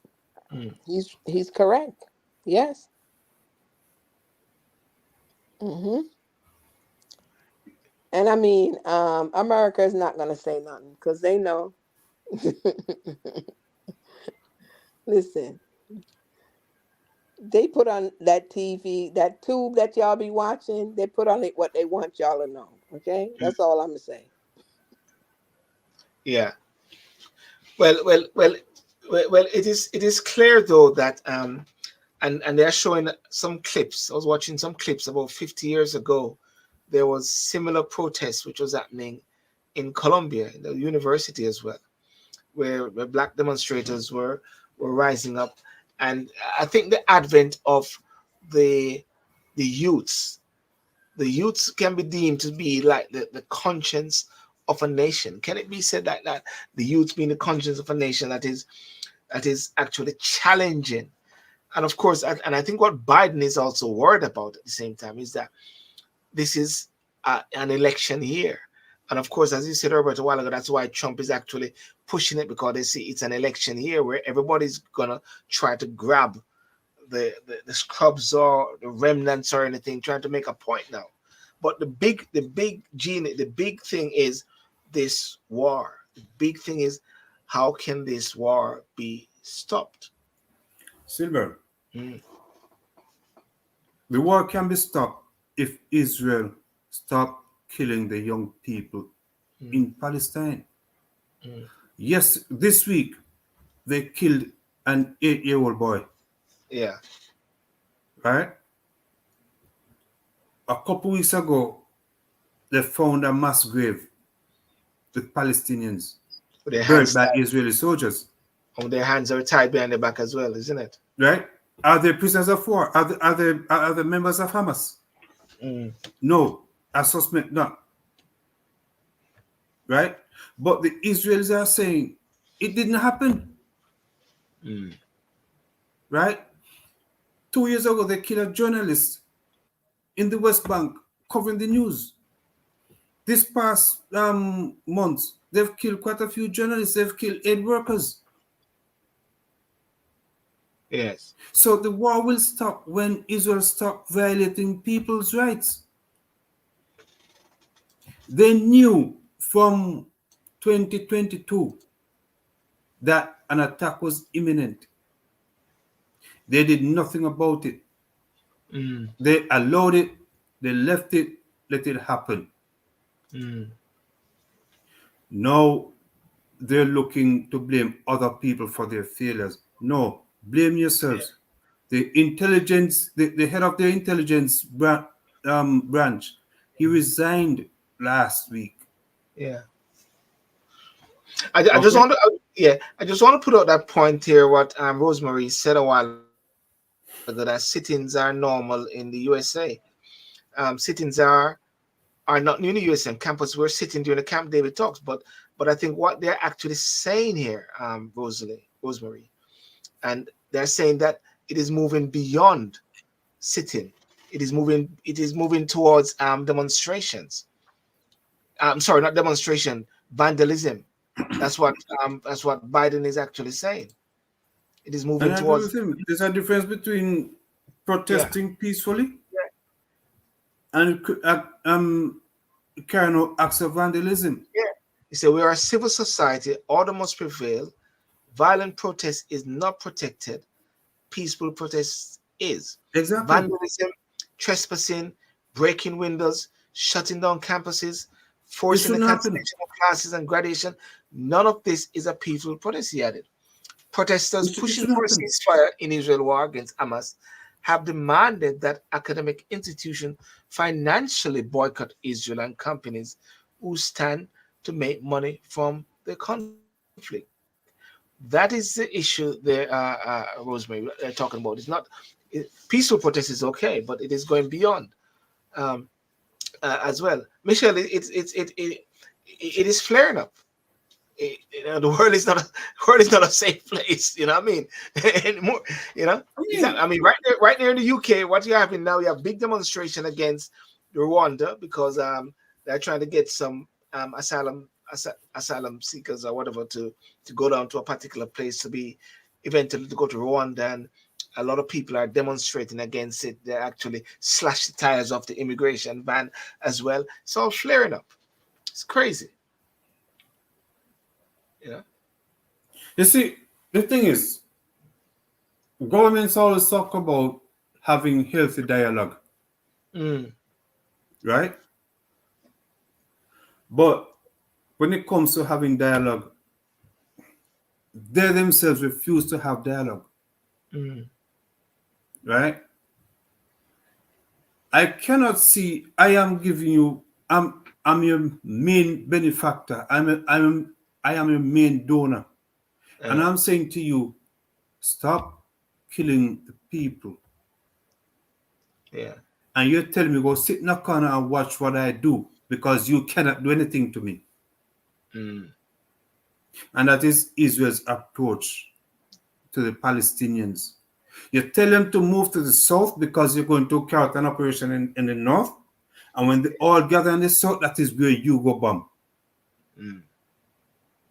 Speaker 3: He's correct. Yes. And I mean, America is not going to say nothing because they know. Listen, they put on that TV, that tube that y'all be watching, they put on it what they want y'all to know. Okay? That's all I'm going to say.
Speaker 1: Yeah. Well, it is clear though that and they're showing some clips. I was watching some clips about 50 years ago. There was similar protests which was happening in Columbia, the university as well, where black demonstrators were rising up. And I think the advent of the youths can be deemed to be like the conscience of a nation. Can it be said that the youth being the conscience of a nation that is actually challenging? And of course, and I think what Biden is also worried about at the same time is that this is an election year. And of course, as you said, Robert, a while ago, that's why Trump is actually pushing it, because they see it's an election year where everybody's going to try to grab the scrubs or the remnants or anything, trying to make a point now. But the big thing is this war. The big thing is, how can this war be stopped?
Speaker 2: Sylbourne, the war can be stopped if Israel stop killing the young people in Palestine. Yes, this week they killed an 8-year-old boy.
Speaker 1: Yeah.
Speaker 2: Right? A couple weeks ago, they found a mass grave with Palestinians buried by Israeli soldiers.
Speaker 1: Their hands are tied behind their back as well, isn't it?
Speaker 2: Right? Are they prisoners of war? Are they members of Hamas? No, I suspect not. Right? But the Israelis are saying it didn't happen. Right? 2 years ago, they killed a journalist in the West Bank covering the news. This past month, they've killed quite a few journalists. They've killed aid workers.
Speaker 1: Yes.
Speaker 2: So the war will stop when Israel stops violating people's rights. They knew from 2022 that an attack was imminent. They did nothing about it. They allowed it. They left it. Let it happen. Now they're looking to blame other people for their failures. No, blame yourselves. The intelligence, the head of the intelligence branch, he resigned last week.
Speaker 1: Yeah. I just want to put out that point here. What Rosemary said a while ago, that sit-ins are normal in the USA. Sit-ins are not new in the USA campus. We're sitting during the Camp David talks, but I think what they're actually saying here, Rosemary, and they're saying that it is moving beyond sitting. It is moving towards demonstrations. I'm sorry, not demonstration, vandalism. That's what Biden is actually saying. It is moving towards.
Speaker 2: There's a difference between protesting peacefully and carrying out acts of vandalism.
Speaker 1: Yeah, he said we are a civil society. Order must prevail. Violent protest is not protected. Peaceful protest is.
Speaker 2: Exactly.
Speaker 1: Vandalism, trespassing, breaking windows, shutting down campuses, forcing the cancellation of classes and graduation. None of this is a peaceful protest, he added. Protesters pushing for a ceasefire in Israel war against Hamas have demanded that academic institutions financially boycott Israel and companies who stand to make money from the conflict. That is the issue there, Rosemary, talking about. It's not peaceful protest is okay, but it is going beyond as well. Michelle, it is flaring up. The world is not a safe place. You know what I mean? Anymore. You know. I mean, right there in the UK, what you having now? You have big demonstration against Rwanda because they're trying to get some asylum seekers or whatever to go down to a particular place to be eventually to go to Rwanda, and a lot of people are demonstrating against it. They actually slash the tires off the immigration van as well. It's all flaring up. It's crazy. Yeah.
Speaker 2: You see, the thing is, governments always talk about having healthy dialogue. Right? But when it comes to having dialogue, they themselves refuse to have dialogue. Right? I cannot see, I am giving you, I'm your main benefactor. I am your main donor. And I'm saying to you, stop killing the people.
Speaker 1: Yeah.
Speaker 2: And you're telling me, go sit in a corner and watch what I do because you cannot do anything to me. And that is Israel's approach to the Palestinians. You tell them to move to the south because you're going to carry out an operation in the north. And when they all gather in the south, that is where you go bomb.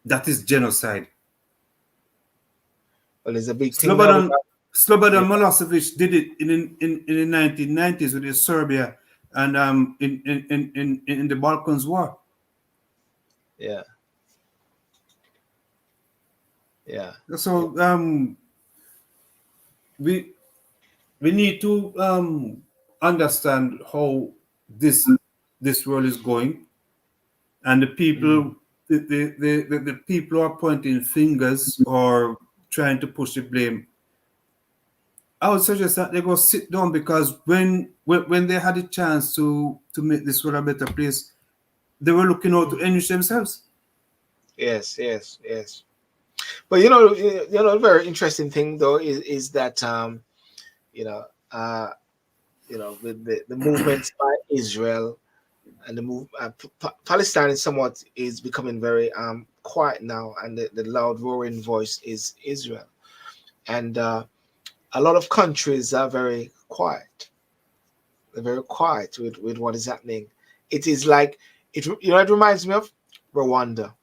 Speaker 2: That is genocide.
Speaker 1: Well, there's a big thing.
Speaker 2: Slobodan Milosevic did it in the 1990s with the Serbia and in the Balkans War.
Speaker 1: Yeah. Yeah.
Speaker 2: So we need to understand how this world is going, and the people the people who are pointing fingers or trying to push the blame. I would suggest that they go sit down, because when they had a chance to make this world a better place, they were looking out to enrich themselves.
Speaker 1: Yes, yes, yes. But a very interesting thing though is that with the movements by Israel and the move Palestine is somewhat is becoming very quiet now, and the loud roaring voice is Israel, and a lot of countries are very quiet. They're very quiet with what is happening. It is like it reminds me of Rwanda,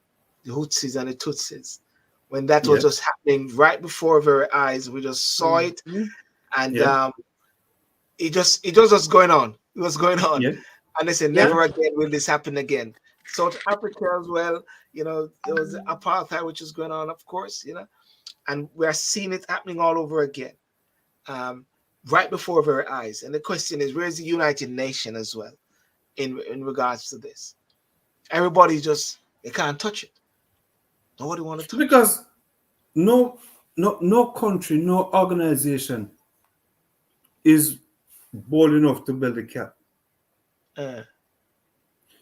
Speaker 1: the Hutsis and the Tutsis, when that was just happening right before our very eyes. We just saw it, and it just was going on. It was going on, and they said, never again will this happen again. South Africa as well, there was apartheid which is going on, of course, and we are seeing it happening all over again, right before our very eyes. And the question is, where's the United Nations as well in regards to this? Everybody they can't touch it. Nobody want to touch it.
Speaker 2: Because no country, no organization is bold enough to build a cat.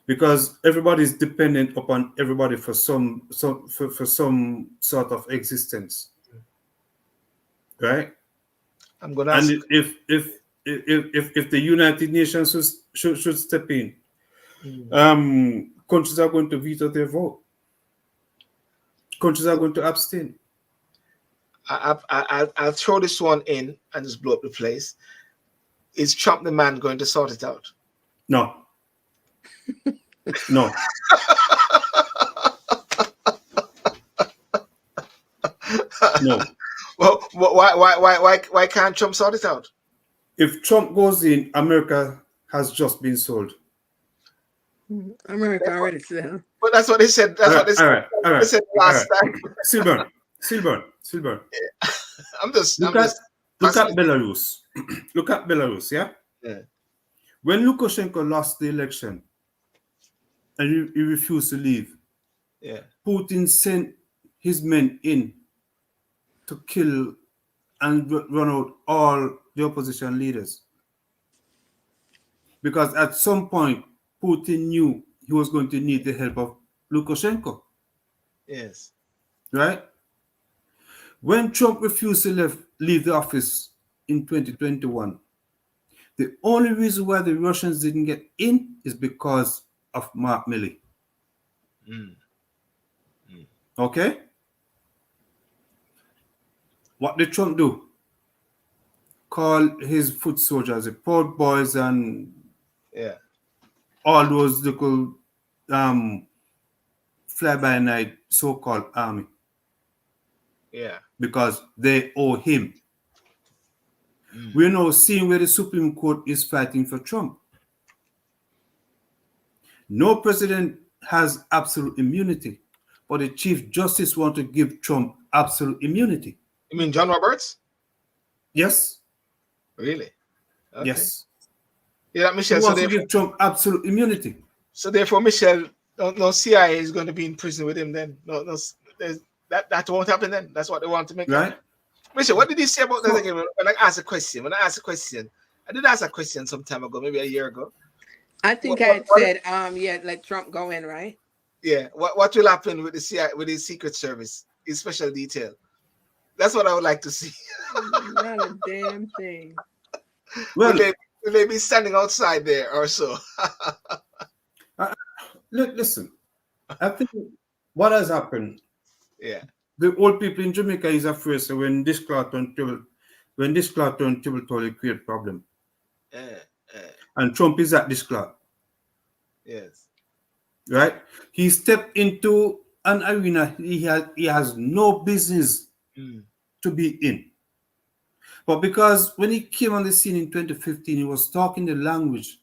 Speaker 2: Because everybody is dependent upon everybody for some sort of existence, right?
Speaker 1: I'm gonna ask.
Speaker 2: And if the United Nations should step in, countries are going to veto their vote. Countries are going to abstain.
Speaker 1: I'll throw this one in and just blow up the place. Is Trump the man going to sort it out?
Speaker 2: No. No. No.
Speaker 1: Well, why can't Trump sort it out?
Speaker 2: If Trump goes in, America has just been sold.
Speaker 3: America already said.
Speaker 1: But that's what they said. That's what they said.
Speaker 2: All right.
Speaker 1: They said last time.
Speaker 2: Sylbourne.
Speaker 1: Look
Speaker 2: at Belarus. Look at Belarus, yeah? When Lukashenko lost the election and he refused to leave, Putin sent his men in to kill and run out all the opposition leaders. Because at some point, Putin knew he was going to need the help of Lukashenko.
Speaker 1: Yes.
Speaker 2: Right? When Trump refused to leave the office in 2021, the only reason why the Russians didn't get in is because of Mark Milley. Okay? What did Trump do? Call his foot soldiers, the Proud Boys, and all those little fly-by-night so-called army.
Speaker 1: Yeah.
Speaker 2: Because they owe him. We're now seeing where the Supreme Court is fighting for Trump. No president has absolute immunity, but the Chief Justice wants to give Trump absolute immunity.
Speaker 1: You mean John Roberts?
Speaker 2: Yes.
Speaker 1: Really? Okay.
Speaker 2: Yes.
Speaker 1: Yeah, Michelle.
Speaker 2: He wants to give Trump absolute immunity.
Speaker 1: So therefore, Michelle, no CIA is going to be in prison with him then. No, that won't happen then. That's what they want to make.
Speaker 2: Right.
Speaker 1: Michelle, what did you say about that again? When I asked a question, I did ask a question some time ago, maybe a year ago.
Speaker 3: I think I said, let Trump go in, right?
Speaker 1: Yeah. What will happen with the CIA, with his Secret Service, his special detail? That's what I would like to see.
Speaker 3: Not a damn thing.
Speaker 1: Well, will they be standing outside there or so?
Speaker 2: Listen, I think what has happened.
Speaker 1: Yeah.
Speaker 2: The old people in Jamaica is afraid, so when this cloud on table it create problem. And Trump is at this cloud.
Speaker 1: Yes.
Speaker 2: Right? He stepped into an arena he has no business to be in. But because when he came on the scene in 2015, he was talking the language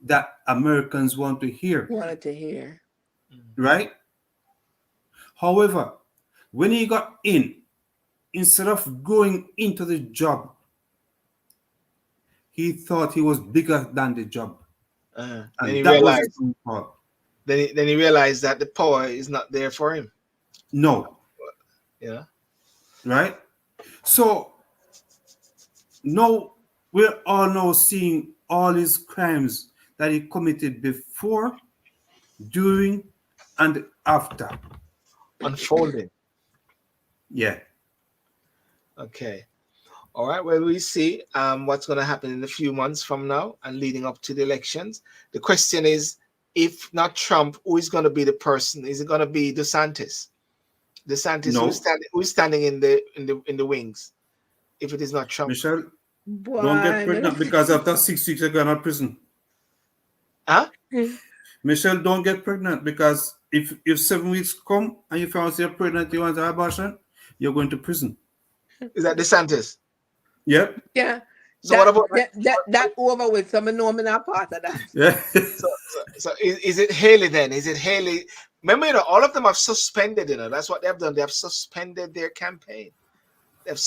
Speaker 2: that Americans want to hear.
Speaker 3: Wanted to hear.
Speaker 2: Right? However, when he got in, instead of going into the job, he thought he was bigger than the job.
Speaker 1: Then
Speaker 2: And
Speaker 1: he
Speaker 2: that
Speaker 1: realized.
Speaker 2: was his own fault.
Speaker 1: Then he realized that the power is not there for him.
Speaker 2: No.
Speaker 1: Yeah.
Speaker 2: Right? So now we're all now seeing all his crimes that he committed before, during, and after.
Speaker 1: Unfolding.
Speaker 2: Yeah.
Speaker 1: Okay. All right. Well, we see what's going to happen in a few months from now and leading up to the elections. The question is, if not Trump, who is going to be the person? Is it going to be DeSantis? DeSantis,
Speaker 2: No.
Speaker 1: who's standing in the wings? If it is not Trump,
Speaker 2: Michelle,
Speaker 3: Boy,
Speaker 2: don't get pregnant because after 6 weeks you're going to prison.
Speaker 1: huh?
Speaker 2: Michelle, don't get pregnant because if 7 weeks come and you found you're pregnant, you want an abortion, you're going to prison.
Speaker 1: Is that DeSantis?
Speaker 2: Yep.
Speaker 3: Yeah.
Speaker 1: So what about
Speaker 3: that over with? Some I'm not part of that.
Speaker 2: Yeah.
Speaker 1: So is it Haley then? Is it Haley? Remember, all of them have suspended. That's what they've done. They have suspended their campaign.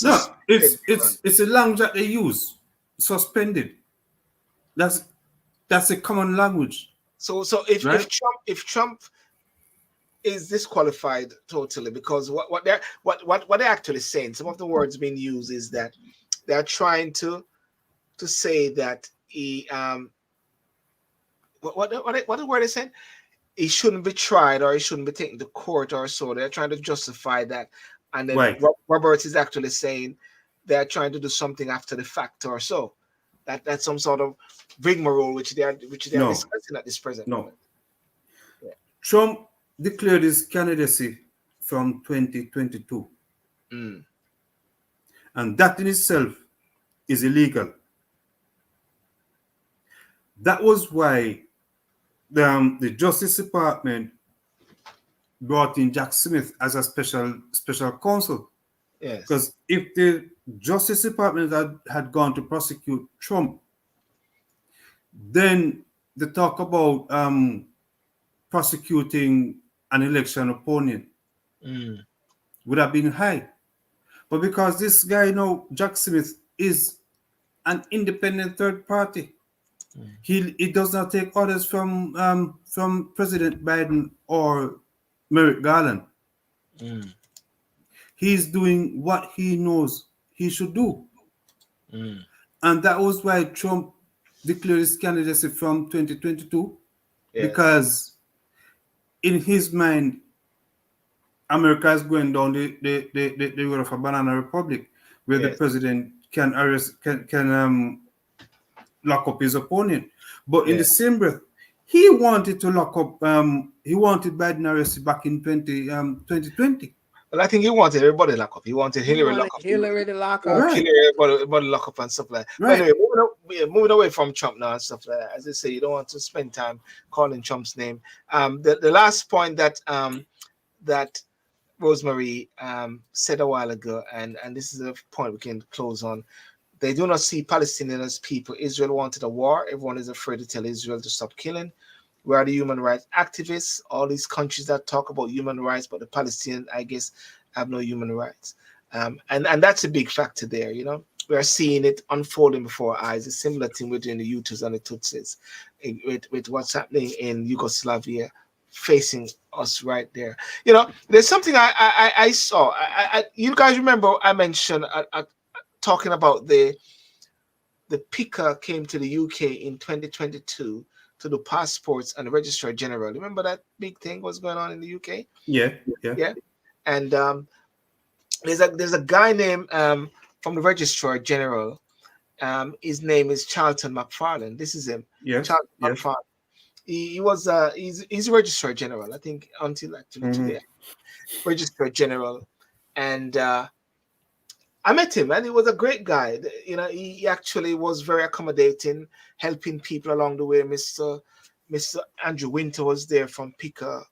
Speaker 2: No, it's a language that they use. Suspended. That's a common language.
Speaker 1: So if Trump is disqualified totally, because what they're actually saying, some of the words being used is that they're trying to say that he what the word is saying? He shouldn't be tried or he shouldn't be taken to court or so. They're trying to justify that. And then
Speaker 2: right.
Speaker 1: Robert is actually saying they're trying to do something after the fact or so. That's some sort of rigmarole which they are discussing at this present moment.
Speaker 2: Yeah. Trump declared his candidacy from 2022. And that in itself is illegal. That was why the Justice Department brought in Jack Smith as a special counsel.
Speaker 1: Yes.
Speaker 2: Because if the Justice Department had gone to prosecute Trump, then the talk about prosecuting an election opponent would have been high. But because this guy now, Jack Smith, is an independent third party, he does not take orders from President Biden or Merrick Garland. He's doing what he knows he should do. And that was why Trump declared his candidacy from 2022, because in his mind, America is going down the road of a banana republic, where the president can lock up his opponent. But in the same breath, he wanted to lock up, he wanted Biden arrested back in 2020.
Speaker 1: Well, I think he wanted everybody lock up. He wanted Hillary lock up.
Speaker 3: Hillary to lock up.
Speaker 1: Right. Everybody lock up and stuff like that.
Speaker 2: Right.
Speaker 1: But anyway, moving away from Trump now and stuff like that. As I say, you don't want to spend time calling Trump's name. The last point that that Rosemary said a while ago, and this is a point we can close on. They do not see Palestinians as people. Israel wanted a war. Everyone is afraid to tell Israel to stop killing. We are the human rights activists. All these countries that talk about human rights, but the Palestinians, I guess, have no human rights. And that's a big factor there, We are seeing it unfolding before our eyes. A similar thing we're doing the Hutus and the Tutsis with what's happening in Yugoslavia facing us right there. There's something I saw. You guys remember I mentioned talking about the PICA came to the UK in 2022 to do passports and the Registrar General. Remember that big thing was going on in the UK?
Speaker 2: Yeah.
Speaker 1: And there's a guy named from the Registrar General. His name is Charlton McFarlane. This is him.
Speaker 2: Yes.
Speaker 1: Charlton McFarlane. He was he's a Registrar General, I think, until actually today. Registrar General, and I met him, and he was a great guy. He actually was very accommodating, helping people along the way. Mr. Andrew Winter was there from PICA.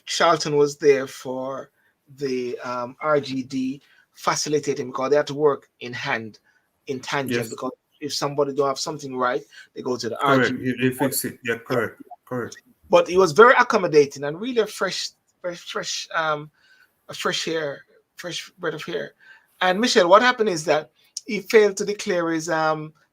Speaker 1: Charlton was there for the RGD, facilitating because they had to work in tangent, because if somebody don't have something right, they go to the
Speaker 2: Correct.
Speaker 1: RG.
Speaker 2: They fix it. Yeah, correct. Correct.
Speaker 1: But he was very accommodating and really a fresh air, fresh breath of air. And Michelle, what happened is that he failed to declare his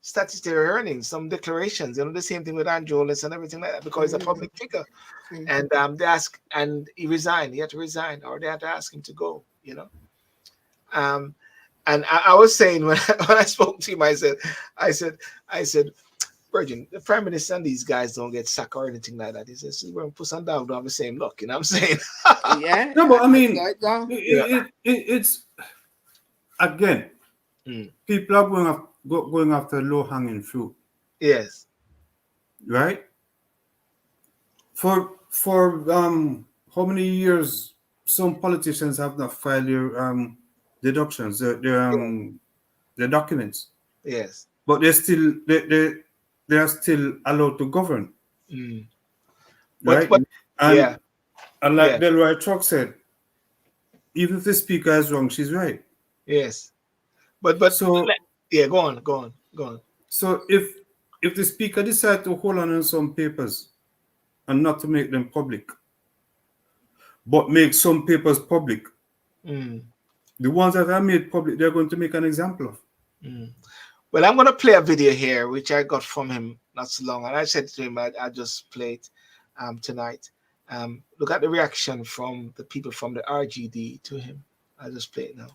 Speaker 1: statutory earnings, some declarations. The same thing with ANJORIN and everything like that, because he's a public figure. And they asked, and he resigned. He had to resign, or they had to ask him to go. And I was saying when I spoke to him, I said, Virgin, the Prime Minister and these guys don't get sacked or anything like that. He says, we're going to put some down, don't have the same luck. You know what I'm saying?
Speaker 3: Yeah.
Speaker 2: No, but I mean,
Speaker 3: it's
Speaker 2: again, people are going after low-hanging fruit.
Speaker 1: Yes.
Speaker 2: Right? For how many years some politicians have not filed their deductions, their documents.
Speaker 1: Yes.
Speaker 2: But they are still allowed to govern. Right?
Speaker 1: But
Speaker 2: and like Delroy Chuck said, even if the speaker is wrong, she's right.
Speaker 1: Yes. But
Speaker 2: so
Speaker 1: go on.
Speaker 2: So if the speaker decides to hold on some papers and not to make them public, but make some papers public, the ones that are made public, they're going to make an example of.
Speaker 1: Well, I'm going to play a video here, which I got from him not so long. And I said to him, I just played tonight. Look at the reaction from the people from the RGD to him. I'll just play it now.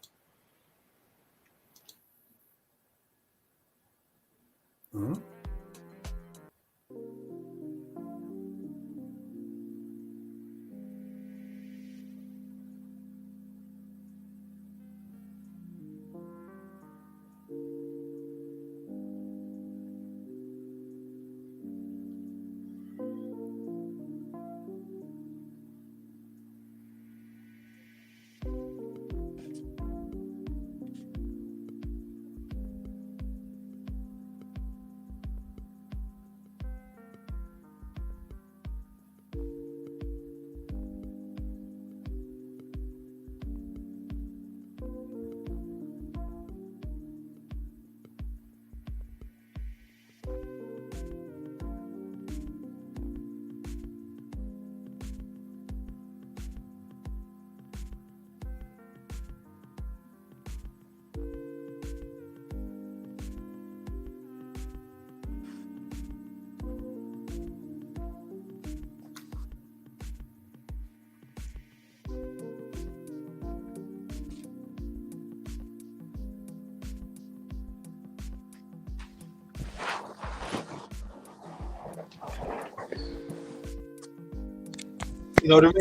Speaker 1: The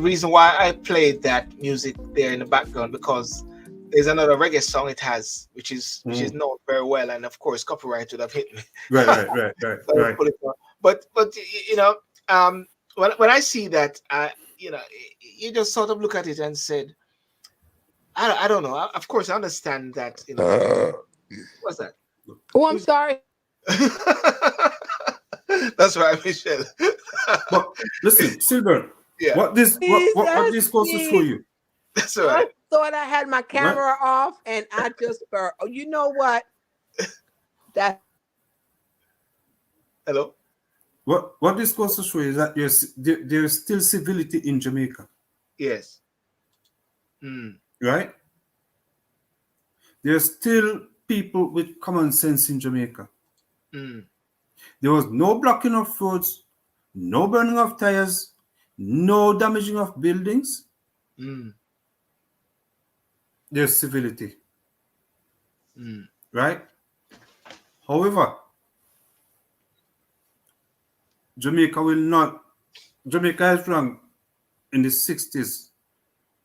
Speaker 1: reason why I played that music there in the background, because there's another reggae song it has, which is known very well, and of course copyright would have hit me.
Speaker 2: Right.
Speaker 1: But when I see that, you just sort of look at it and said, I don't know. Of course, I understand that. What's that?
Speaker 3: Oh, I'm sorry.
Speaker 1: That's right, Michelle.
Speaker 2: But listen, Sylbourne, what this goes to show you?
Speaker 1: That's all right.
Speaker 3: I thought I had my camera off, and I just burst. Oh, you know what?
Speaker 1: Hello.
Speaker 2: What this goes to show you is that there is still civility in Jamaica.
Speaker 1: Yes.
Speaker 2: Right? There are still people with common sense in Jamaica. There was no blocking of roads, no burning of tires, no damaging of buildings. There's civility. Right? However, Jamaica is ranked in the 60s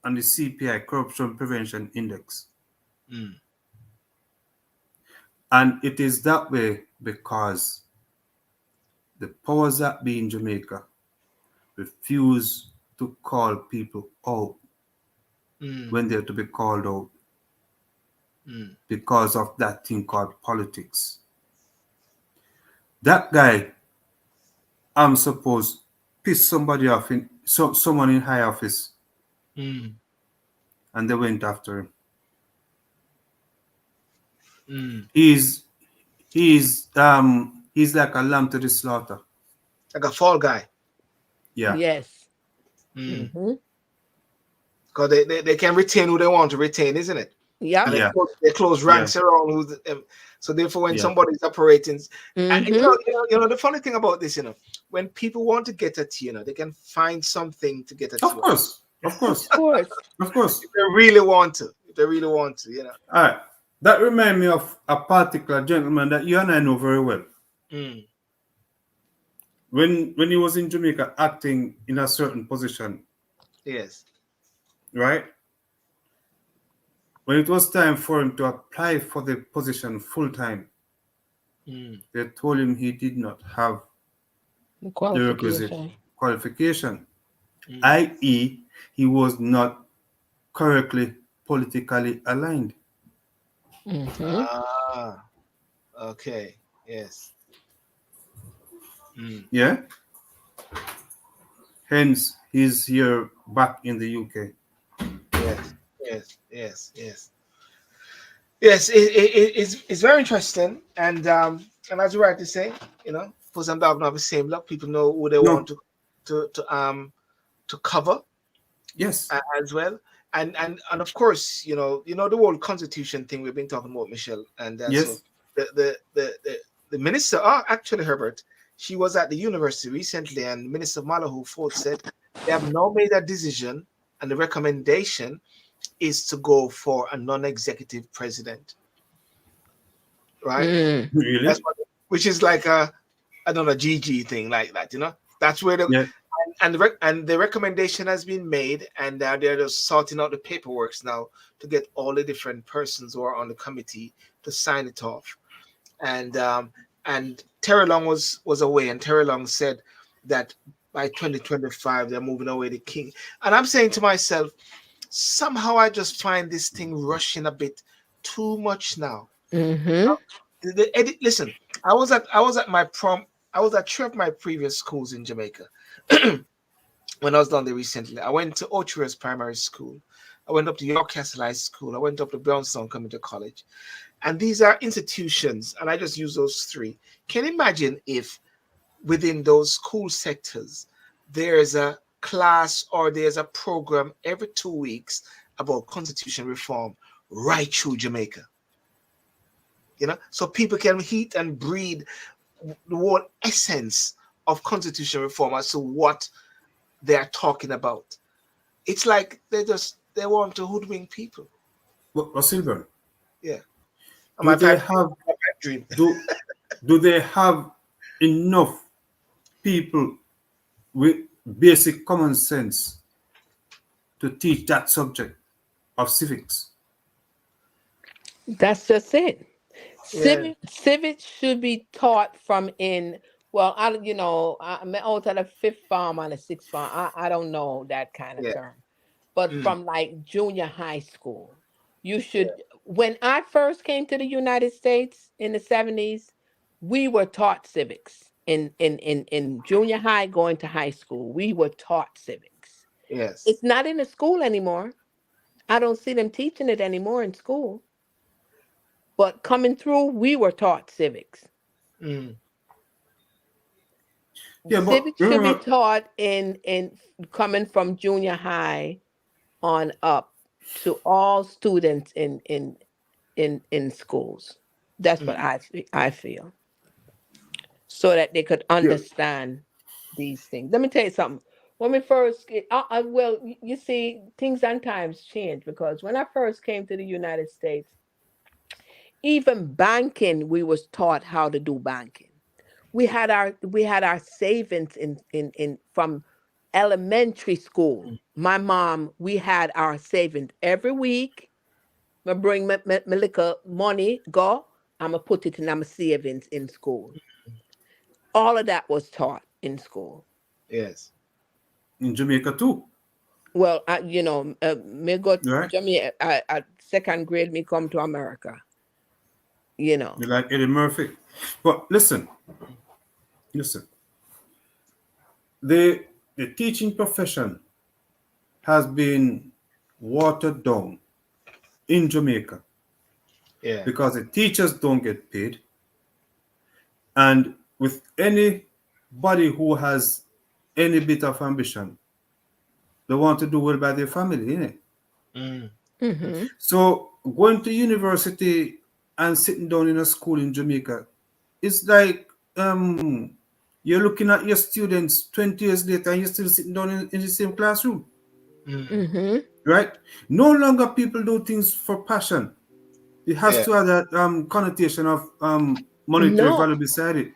Speaker 2: on the CPI, Corruption Prevention Index. And it is that way because the powers that be in Jamaica refuse to call people out when they're to be called out because of that thing called politics. That guy, I'm supposed, pissed somebody off, someone in high office, and they went after him. He's he's like a lamb to the slaughter.
Speaker 1: Like a fall guy.
Speaker 2: Yeah.
Speaker 3: Yes.
Speaker 1: Because they can retain who they want to retain, isn't it?
Speaker 3: Yeah.
Speaker 1: And
Speaker 2: Yeah.
Speaker 1: they close ranks around who's so therefore when somebody's operating, and you know the funny thing about this, when people want to get at you, they can find something to get at
Speaker 2: Of
Speaker 1: you.
Speaker 2: course.
Speaker 3: Of course.
Speaker 2: Of course.
Speaker 1: If they really want to.
Speaker 2: All right. That reminds me of a particular gentleman that you and I know very well. When he was in Jamaica acting in a certain position.
Speaker 1: Yes.
Speaker 2: Right? When it was time for him to apply for the position full time, they told him he did not have the requisite qualification, i.e., he was not correctly politically aligned.
Speaker 1: Okay. Yes.
Speaker 2: Yeah. Hence, he's here back in the UK.
Speaker 1: Yes. It's very interesting, and as you rightly say, for some dog not have the same luck. People know who they want to cover.
Speaker 2: Yes.
Speaker 1: As well, and of course, the whole constitution thing we've been talking about, Michelle, and
Speaker 2: yes.
Speaker 1: So the minister, actually Herbert, she was at the university recently, and Minister Malahoo Ford said they have now made a decision, and the recommendation is to go for a non-executive president. Right?
Speaker 2: Really?
Speaker 1: Which is like a GG thing like that, That's where and the recommendation has been made, and they're just sorting out the paperwork now to get all the different persons who are on the committee to sign it off. And Terry Long was away, and Terry Long said that by 2025 they're moving away the king. And I'm saying to myself, somehow I just find this thing rushing a bit too much now. Listen, I was at three of my previous schools in Jamaica. When I was down there recently, I went to Ochua's Primary School. I went up to York Castle High School. I went up to Brownstone Community College. And these are institutions, and I just use those three. Can you imagine if within those school sectors, there's a class or there's a program every 2 weeks about constitution reform right through Jamaica? So people can heat and breathe the whole essence of constitution reform as to what they are talking about. It's like they want to hoodwink people.
Speaker 2: Well, Sylbourne.
Speaker 1: Yeah.
Speaker 2: Do they have enough people with basic common sense to teach that subject of civics?
Speaker 3: That's just it. Civics should be taught from I'm out at a fifth farm and a sixth farm. I don't know that kind of term, but from like junior high school, you should. When I first came to the United States in the 70s, we were taught civics in junior high going to high school. We were taught civics.
Speaker 1: Yes,
Speaker 3: it's not in the school anymore. I don't see them teaching it anymore in school. But coming through, we were taught civics. Civics should be taught in coming from junior high on up to all students in schools. That's what I feel. So that they could understand these things. Let me tell you something. When we first, well, you see, things and times change, because when I first came to the United States, even banking, we was taught how to do banking. We had our savings in from elementary school. My mom, we had our savings every week. I bring my little money, I'ma put it in my savings in school. All of that was taught in school.
Speaker 1: Yes.
Speaker 2: In Jamaica too.
Speaker 3: Well, me go to Jamaica at second grade, me come to America.
Speaker 2: You like Eddie Murphy. But listen. The teaching profession has been watered down in Jamaica.
Speaker 1: Yeah.
Speaker 2: Because the teachers don't get paid. And with anybody who has any bit of ambition, they want to do well by their family, innit?
Speaker 3: Mm-hmm.
Speaker 2: So going to university and sitting down in a school in Jamaica, it's like you're looking at your students 20 years later and you're still sitting down in the same classroom.
Speaker 3: Mm-hmm.
Speaker 2: Right? No longer people do things for passion. It has to have that connotation of monetary
Speaker 3: No,
Speaker 2: value beside it.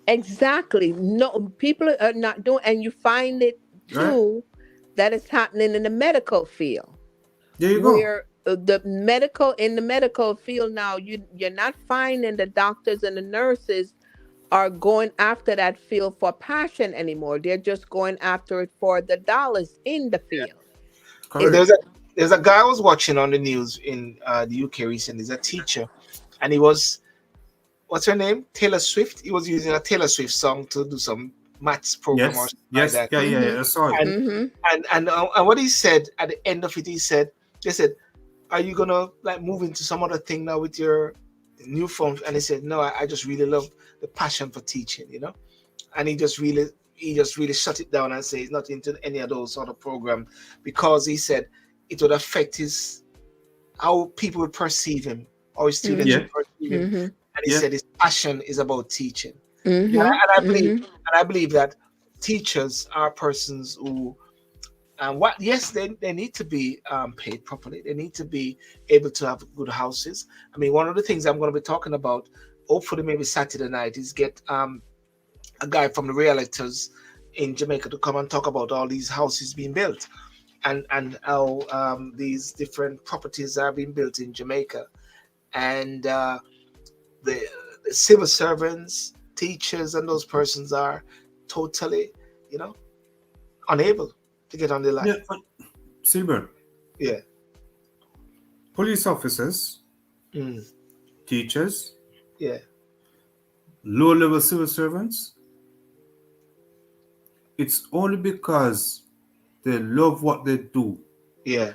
Speaker 3: exactly. No, people are not doing, and you find it
Speaker 2: Right?
Speaker 3: too that it's happening in the medical field,
Speaker 2: There you go.
Speaker 3: where in the medical field now, you're not finding the doctors and the nurses are going after that field for passion anymore. They're just going after it for the dollars in the field.
Speaker 2: Correct.
Speaker 1: There's a guy I was watching on the news in the UK recently. He's a teacher, and he was, what's her name? Taylor Swift. He was using a Taylor Swift song to do some maths program or
Speaker 2: Yes.
Speaker 1: something like
Speaker 2: Yes.
Speaker 1: that.
Speaker 2: Yeah. I saw it.
Speaker 3: Mm-hmm.
Speaker 1: And what he said at the end of it, they said, "Are you gonna like move into some other thing now with your new phone?" And he said, "No, I just really love the passion for teaching, you know." And he just really shut it down and said he's not into any of those sort of program because he said it would affect how people would perceive him or his students
Speaker 2: Yeah.
Speaker 1: would perceive him.
Speaker 3: Mm-hmm.
Speaker 1: And he said his passion is about teaching.
Speaker 3: Mm-hmm.
Speaker 1: And I believe that teachers are persons who they need to be paid properly. They need to be able to have good houses. I mean, one of the things I'm going to be talking about, hopefully maybe Saturday night, is get a guy from the realtors in Jamaica to come and talk about all these houses being built and how these different properties are being built in Jamaica. And the civil servants, teachers, and those persons are totally, unable to get on the line.
Speaker 2: Yeah. Sylbourne.
Speaker 1: Yeah.
Speaker 2: Police officers, teachers,
Speaker 1: Yeah.
Speaker 2: low-level civil servants. It's only because they love what they do
Speaker 1: Yeah.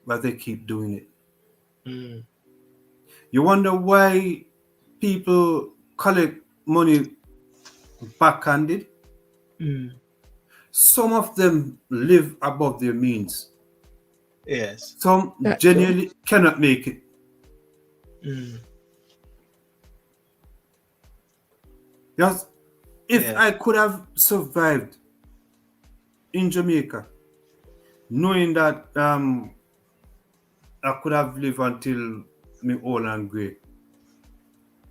Speaker 2: that they keep doing it.
Speaker 1: Mm.
Speaker 2: You wonder why people collect money backhanded. Some of them live above their means.
Speaker 1: Yes.
Speaker 2: Some
Speaker 3: That's
Speaker 2: genuinely cannot make it. Yes, if I could have survived in Jamaica, knowing that I could have lived until me old and grey.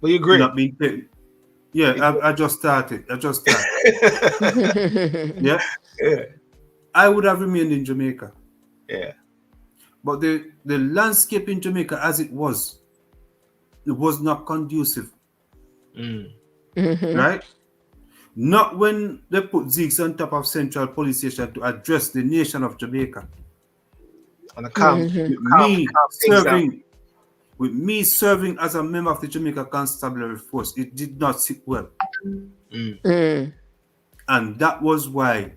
Speaker 1: Well, you agree?
Speaker 2: Not being paid. Yeah, I just started. Yeah.
Speaker 1: Yeah.
Speaker 2: I would have remained in Jamaica.
Speaker 1: Yeah.
Speaker 2: But the landscape in Jamaica as it was not conducive. Right? Not when they put Zeeks on top of Central Police Station to address the nation of Jamaica.
Speaker 1: On the
Speaker 2: with me serving as a member of the Jamaica Constabulary Force, it did not sit well. And that was why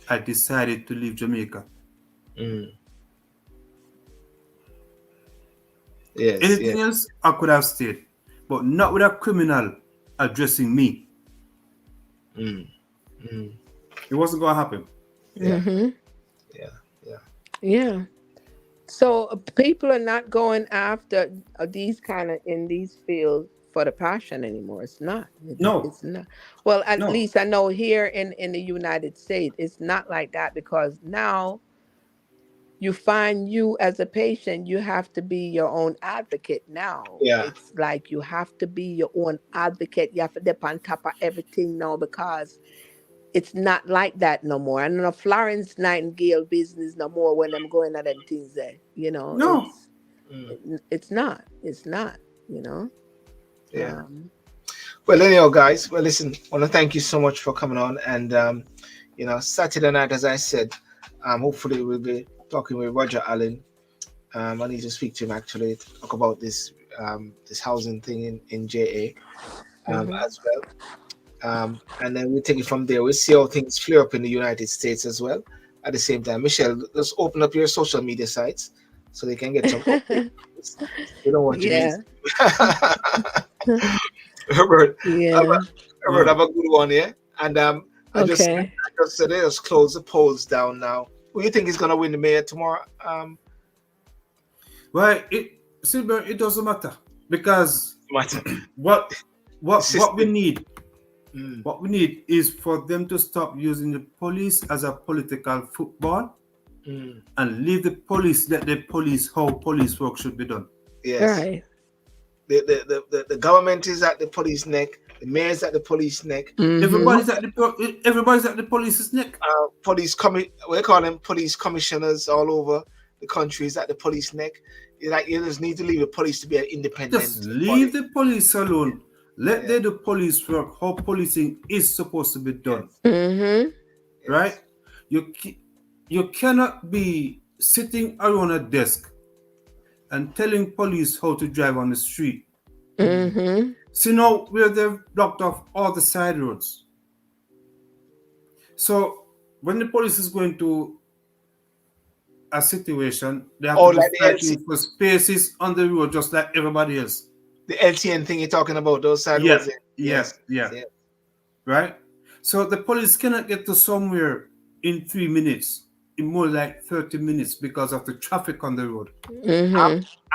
Speaker 2: I decided to leave Jamaica.
Speaker 1: Yes,
Speaker 2: anything else, I could have stayed, but not with a criminal addressing me. It wasn't going to happen.
Speaker 3: Yeah. So people are not going after these kind of in these fields for the passion anymore. It's not. It's not. Well, at least I know here in the United States, it's not like that because now you find you as a patient, you have to be your own advocate now.
Speaker 1: Yeah.
Speaker 3: It's like you have to be your own advocate. You have to dip on top of everything now because it's not like that no more. I don't know Florence Nightingale business no more when I'm going at them things there.
Speaker 2: No.
Speaker 3: It's not. It's not,
Speaker 1: Yeah. Well, anyhow, guys. Well, listen, I want to thank you so much for coming on. And, Saturday night, as I said, hopefully we'll be talking with Roger Allen. I need to speak to him actually to talk about this housing thing in JA as well. And then we'll take it from there. We'll see how things flare up in the United States as well. At the same time, Michelle, let's open up your social media sites so they can get some updates. They don't want you. Herbert,
Speaker 3: Yeah.
Speaker 1: Herbert, have a good one, yeah. And I just said let's close the polls down now. Who do you think is gonna win the mayor tomorrow?
Speaker 2: Well, Sylbourne, it doesn't matter because
Speaker 1: Matter.
Speaker 2: what we need.
Speaker 1: Mm.
Speaker 2: What we need is for them to stop using the police as a political football and leave the police, let the police how police work should be done.
Speaker 1: Yes.
Speaker 3: Right.
Speaker 1: The government is at the police neck. The mayor's at the police neck.
Speaker 2: Everybody's at the police's neck.
Speaker 1: We call them police commissioners all over the country is at the police neck. You just need to leave the police to be an independent.
Speaker 2: Just leave the police alone. Let the police work how policing is supposed to be done. Right? You cannot be sitting around a desk and telling police how to drive on the street. See now where they've blocked off all the side roads. So when the police is going to a situation, they have to be fighting for spaces on the road just like everybody else.
Speaker 1: The LTN thing you're talking about, those side roads.
Speaker 2: Yes. Right? So the police cannot get to somewhere in 3 minutes, in more like 30 minutes because of the traffic on the road.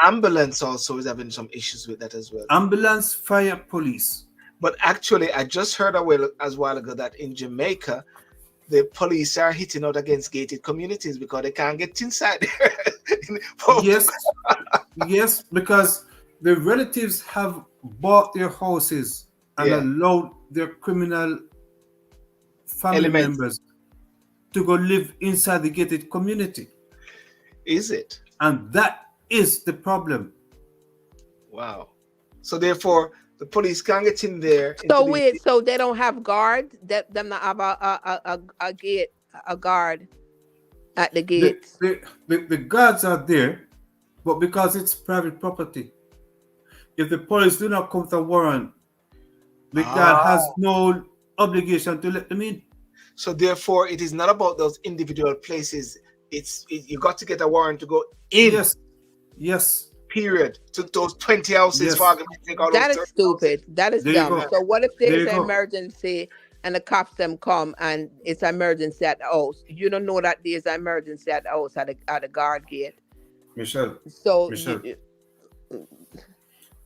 Speaker 1: Ambulance also is having some issues with that as well.
Speaker 2: Ambulance, fire, police.
Speaker 1: But actually, I just heard a while ago that in Jamaica, the police are hitting out against gated communities because they can't get inside there.
Speaker 2: Yes, because the relatives have bought their houses and allowed their criminal family members to go live inside the gated community.
Speaker 1: Is it?
Speaker 2: And that is the problem.
Speaker 1: Wow. So therefore, the police can't get in there.
Speaker 3: So they don't have guards. Them not have a gate, a guard at the gate.
Speaker 2: The guards are there, but because it's private property, if the police do not come with a warrant, the guard has no obligation to let them in.
Speaker 1: So therefore, it is not about those individual places. You got to get a warrant to go in.
Speaker 2: Yes.
Speaker 1: Period. To those 20 houses.
Speaker 3: That is stupid. That is dumb. So what if there's an emergency and the cops them come and it's an emergency at the house? You don't know that there's an emergency at the house at the guard gate.
Speaker 2: Michelle.
Speaker 3: So
Speaker 2: Michelle.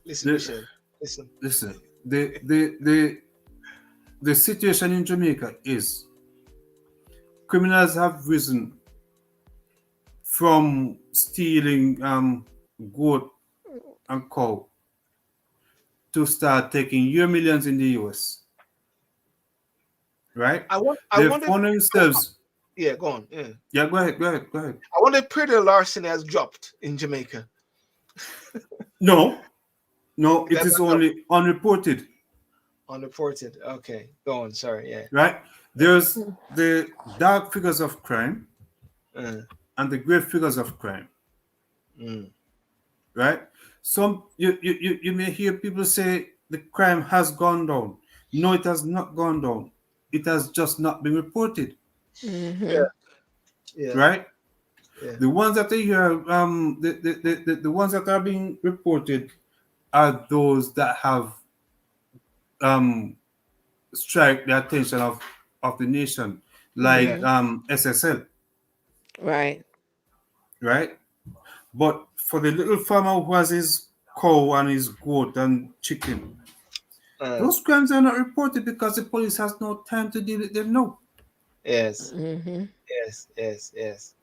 Speaker 1: Listen.
Speaker 2: The situation in Jamaica is criminals have risen from stealing goat and cow to start taking your millions in the US. Right? They've found themselves.
Speaker 1: Yeah, go on.
Speaker 2: Yeah, go ahead.
Speaker 1: I wonder if pretty larceny has dropped in Jamaica.
Speaker 2: No, it is only unreported.
Speaker 1: Unreported. Okay, go on. Sorry. Yeah.
Speaker 2: Right. There's the dark figures of crime and the great figures of crime. Right. Some you may hear people say the crime has gone down. No, it has not gone down. It has just not been reported.
Speaker 1: Yeah.
Speaker 2: Right. Yeah. The ones that are here, the ones that are being reported are those that have strike the attention of the nation, like SSL.
Speaker 3: Right.
Speaker 2: But for the little farmer who has his cow and his goat and chicken, those crimes are not reported because the police has no time to deal with them now.
Speaker 1: Yes. Yes.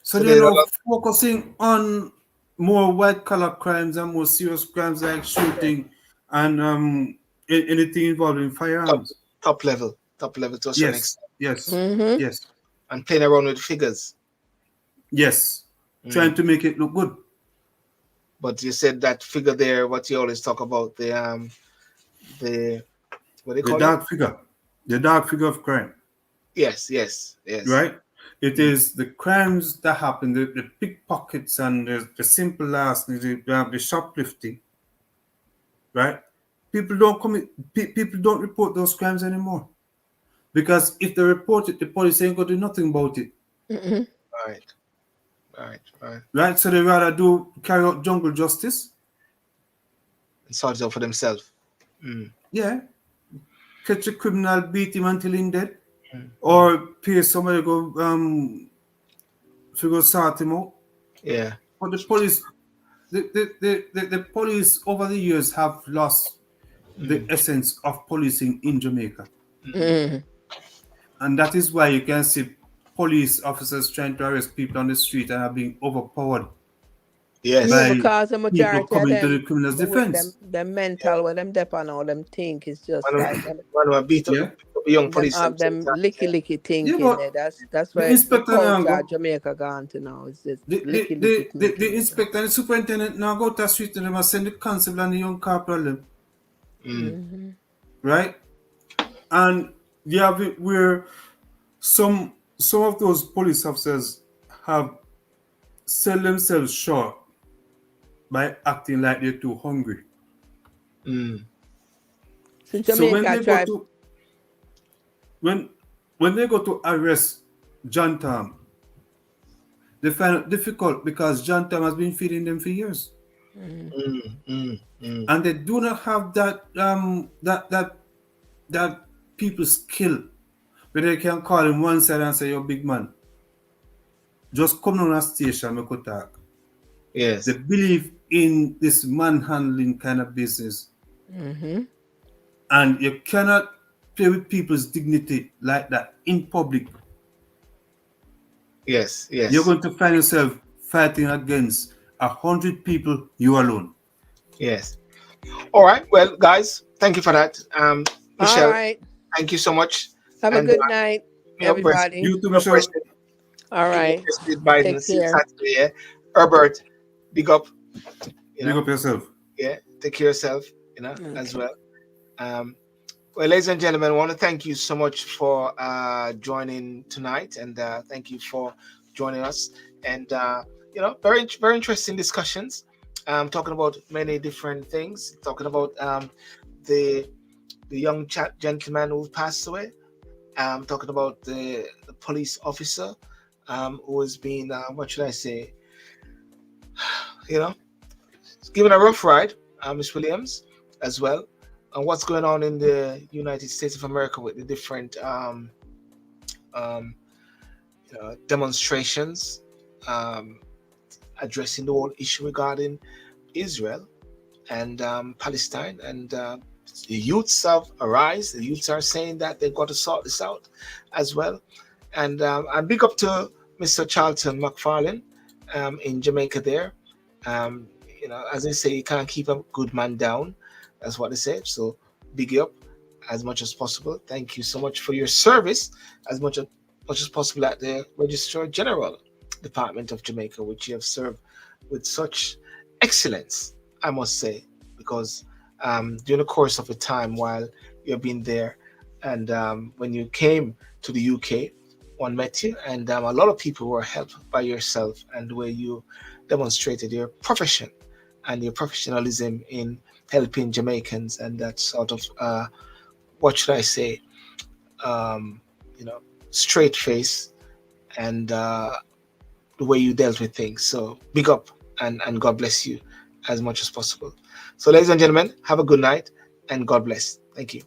Speaker 2: So they're now focusing on more white-collar crimes and more serious crimes like shooting and anything involving firearms.
Speaker 1: Top level to some extent.
Speaker 2: Yes.
Speaker 1: And playing around with figures.
Speaker 2: Yes. Trying to make it look good.
Speaker 1: But you said that figure there, what you always talk about, the what do you call
Speaker 2: dark figure. The dark figure of crime.
Speaker 1: Yes.
Speaker 2: Right? It is the crimes that happen, the pickpockets and the simple larceny, the shoplifting. Right? People don't report those crimes anymore. Because if they report it, the police ain't gonna do nothing about it. Right. So they rather carry out jungle justice
Speaker 1: and sort it out for themselves.
Speaker 2: Yeah. Catch a criminal, beat him until he's dead.
Speaker 1: Mm.
Speaker 2: Or pay somebody to go sort him out.
Speaker 1: Yeah.
Speaker 2: But the police, the police over the years have lost the essence of policing in Jamaica.
Speaker 3: Mm.
Speaker 2: And that is why you can see police officers trying to arrest people on the street and are being overpowered.
Speaker 1: Yes.
Speaker 3: Yeah,
Speaker 2: by
Speaker 3: because the
Speaker 2: people
Speaker 3: majority of
Speaker 2: coming to the
Speaker 3: them,
Speaker 2: criminal's
Speaker 3: the way
Speaker 2: defense.
Speaker 3: them mental, what them dep on all them think is just
Speaker 1: One
Speaker 3: like
Speaker 1: of them beat up,
Speaker 2: Yeah.
Speaker 1: beat up a young
Speaker 3: them
Speaker 1: police.
Speaker 3: have them licky
Speaker 2: Yeah,
Speaker 3: thinking
Speaker 2: but
Speaker 3: there. That's
Speaker 2: the
Speaker 3: where the
Speaker 2: inspector now
Speaker 3: culture
Speaker 2: go,
Speaker 3: of Jamaica gone to now. It's just
Speaker 2: the,
Speaker 3: licky
Speaker 2: the, the,
Speaker 3: thinking.
Speaker 2: the inspector and the superintendent now go to the street and them and send the constable and the young corporal them,
Speaker 3: Mm-hmm.
Speaker 2: right? And you have it where some of those police officers have sell themselves short by acting like they're too hungry.
Speaker 3: So
Speaker 2: So when
Speaker 3: Jamaica
Speaker 2: they
Speaker 3: try.
Speaker 2: go to when they go to arrest John Tam, they find it difficult because John Tam has been feeding them for years, and they do not have that that people skill where they can call him one side and say, "You're big man, just come on a station, we could talk."
Speaker 1: Yes.
Speaker 2: They believe in this manhandling kind of business, and you cannot play with people's dignity like that in public.
Speaker 1: Yes. Yes.
Speaker 2: You're going to find yourself fighting against 100 people, you alone.
Speaker 1: Yes. All right. Well, guys, thank you for that. Michelle,
Speaker 3: All right.
Speaker 1: thank you so much.
Speaker 3: Have a
Speaker 1: And,
Speaker 3: good night,
Speaker 1: may I press-
Speaker 3: everybody.
Speaker 2: You too,
Speaker 1: may I
Speaker 2: Michelle.
Speaker 1: press-
Speaker 3: All right.
Speaker 1: may I press Biden
Speaker 3: Take care.
Speaker 1: Saturday, yeah? Herbert, big up. You
Speaker 2: Big
Speaker 1: know,
Speaker 2: up yourself.
Speaker 1: yeah, take care of yourself, you know, as well. Well, ladies and gentlemen, I want to thank you so much for joining tonight, and thank you for joining us. And you know, very interesting discussions. Talking about many different things. Talking about the young gentleman who passed away. Talking about the police officer who has been what should I say? You know, given a rough ride, Miss Williams, as well. And what's going on in the United States of America with the different demonstrations, addressing the whole issue regarding Israel and Palestine. And the youths have arise. The youths are saying that they've got to sort this out as well. And big up to Mr. Charlton McFarlane in Jamaica there. You know, as they say, you can't keep a good man down. That's what they say. So big you up as much as possible. Thank you so much for your service as much as possible at the Registrar General Department of Jamaica, which you have served with such excellence, I must say, because during the course of the time while you've been there and when you came to the UK, one met you, and a lot of people were helped by yourself and the way you demonstrated your profession and your professionalism in helping Jamaicans, and that sort of what should I say, you know, straight face and the way you dealt with things. So big up and God bless you as much as possible. So ladies and gentlemen, have a good night and God bless. Thank you.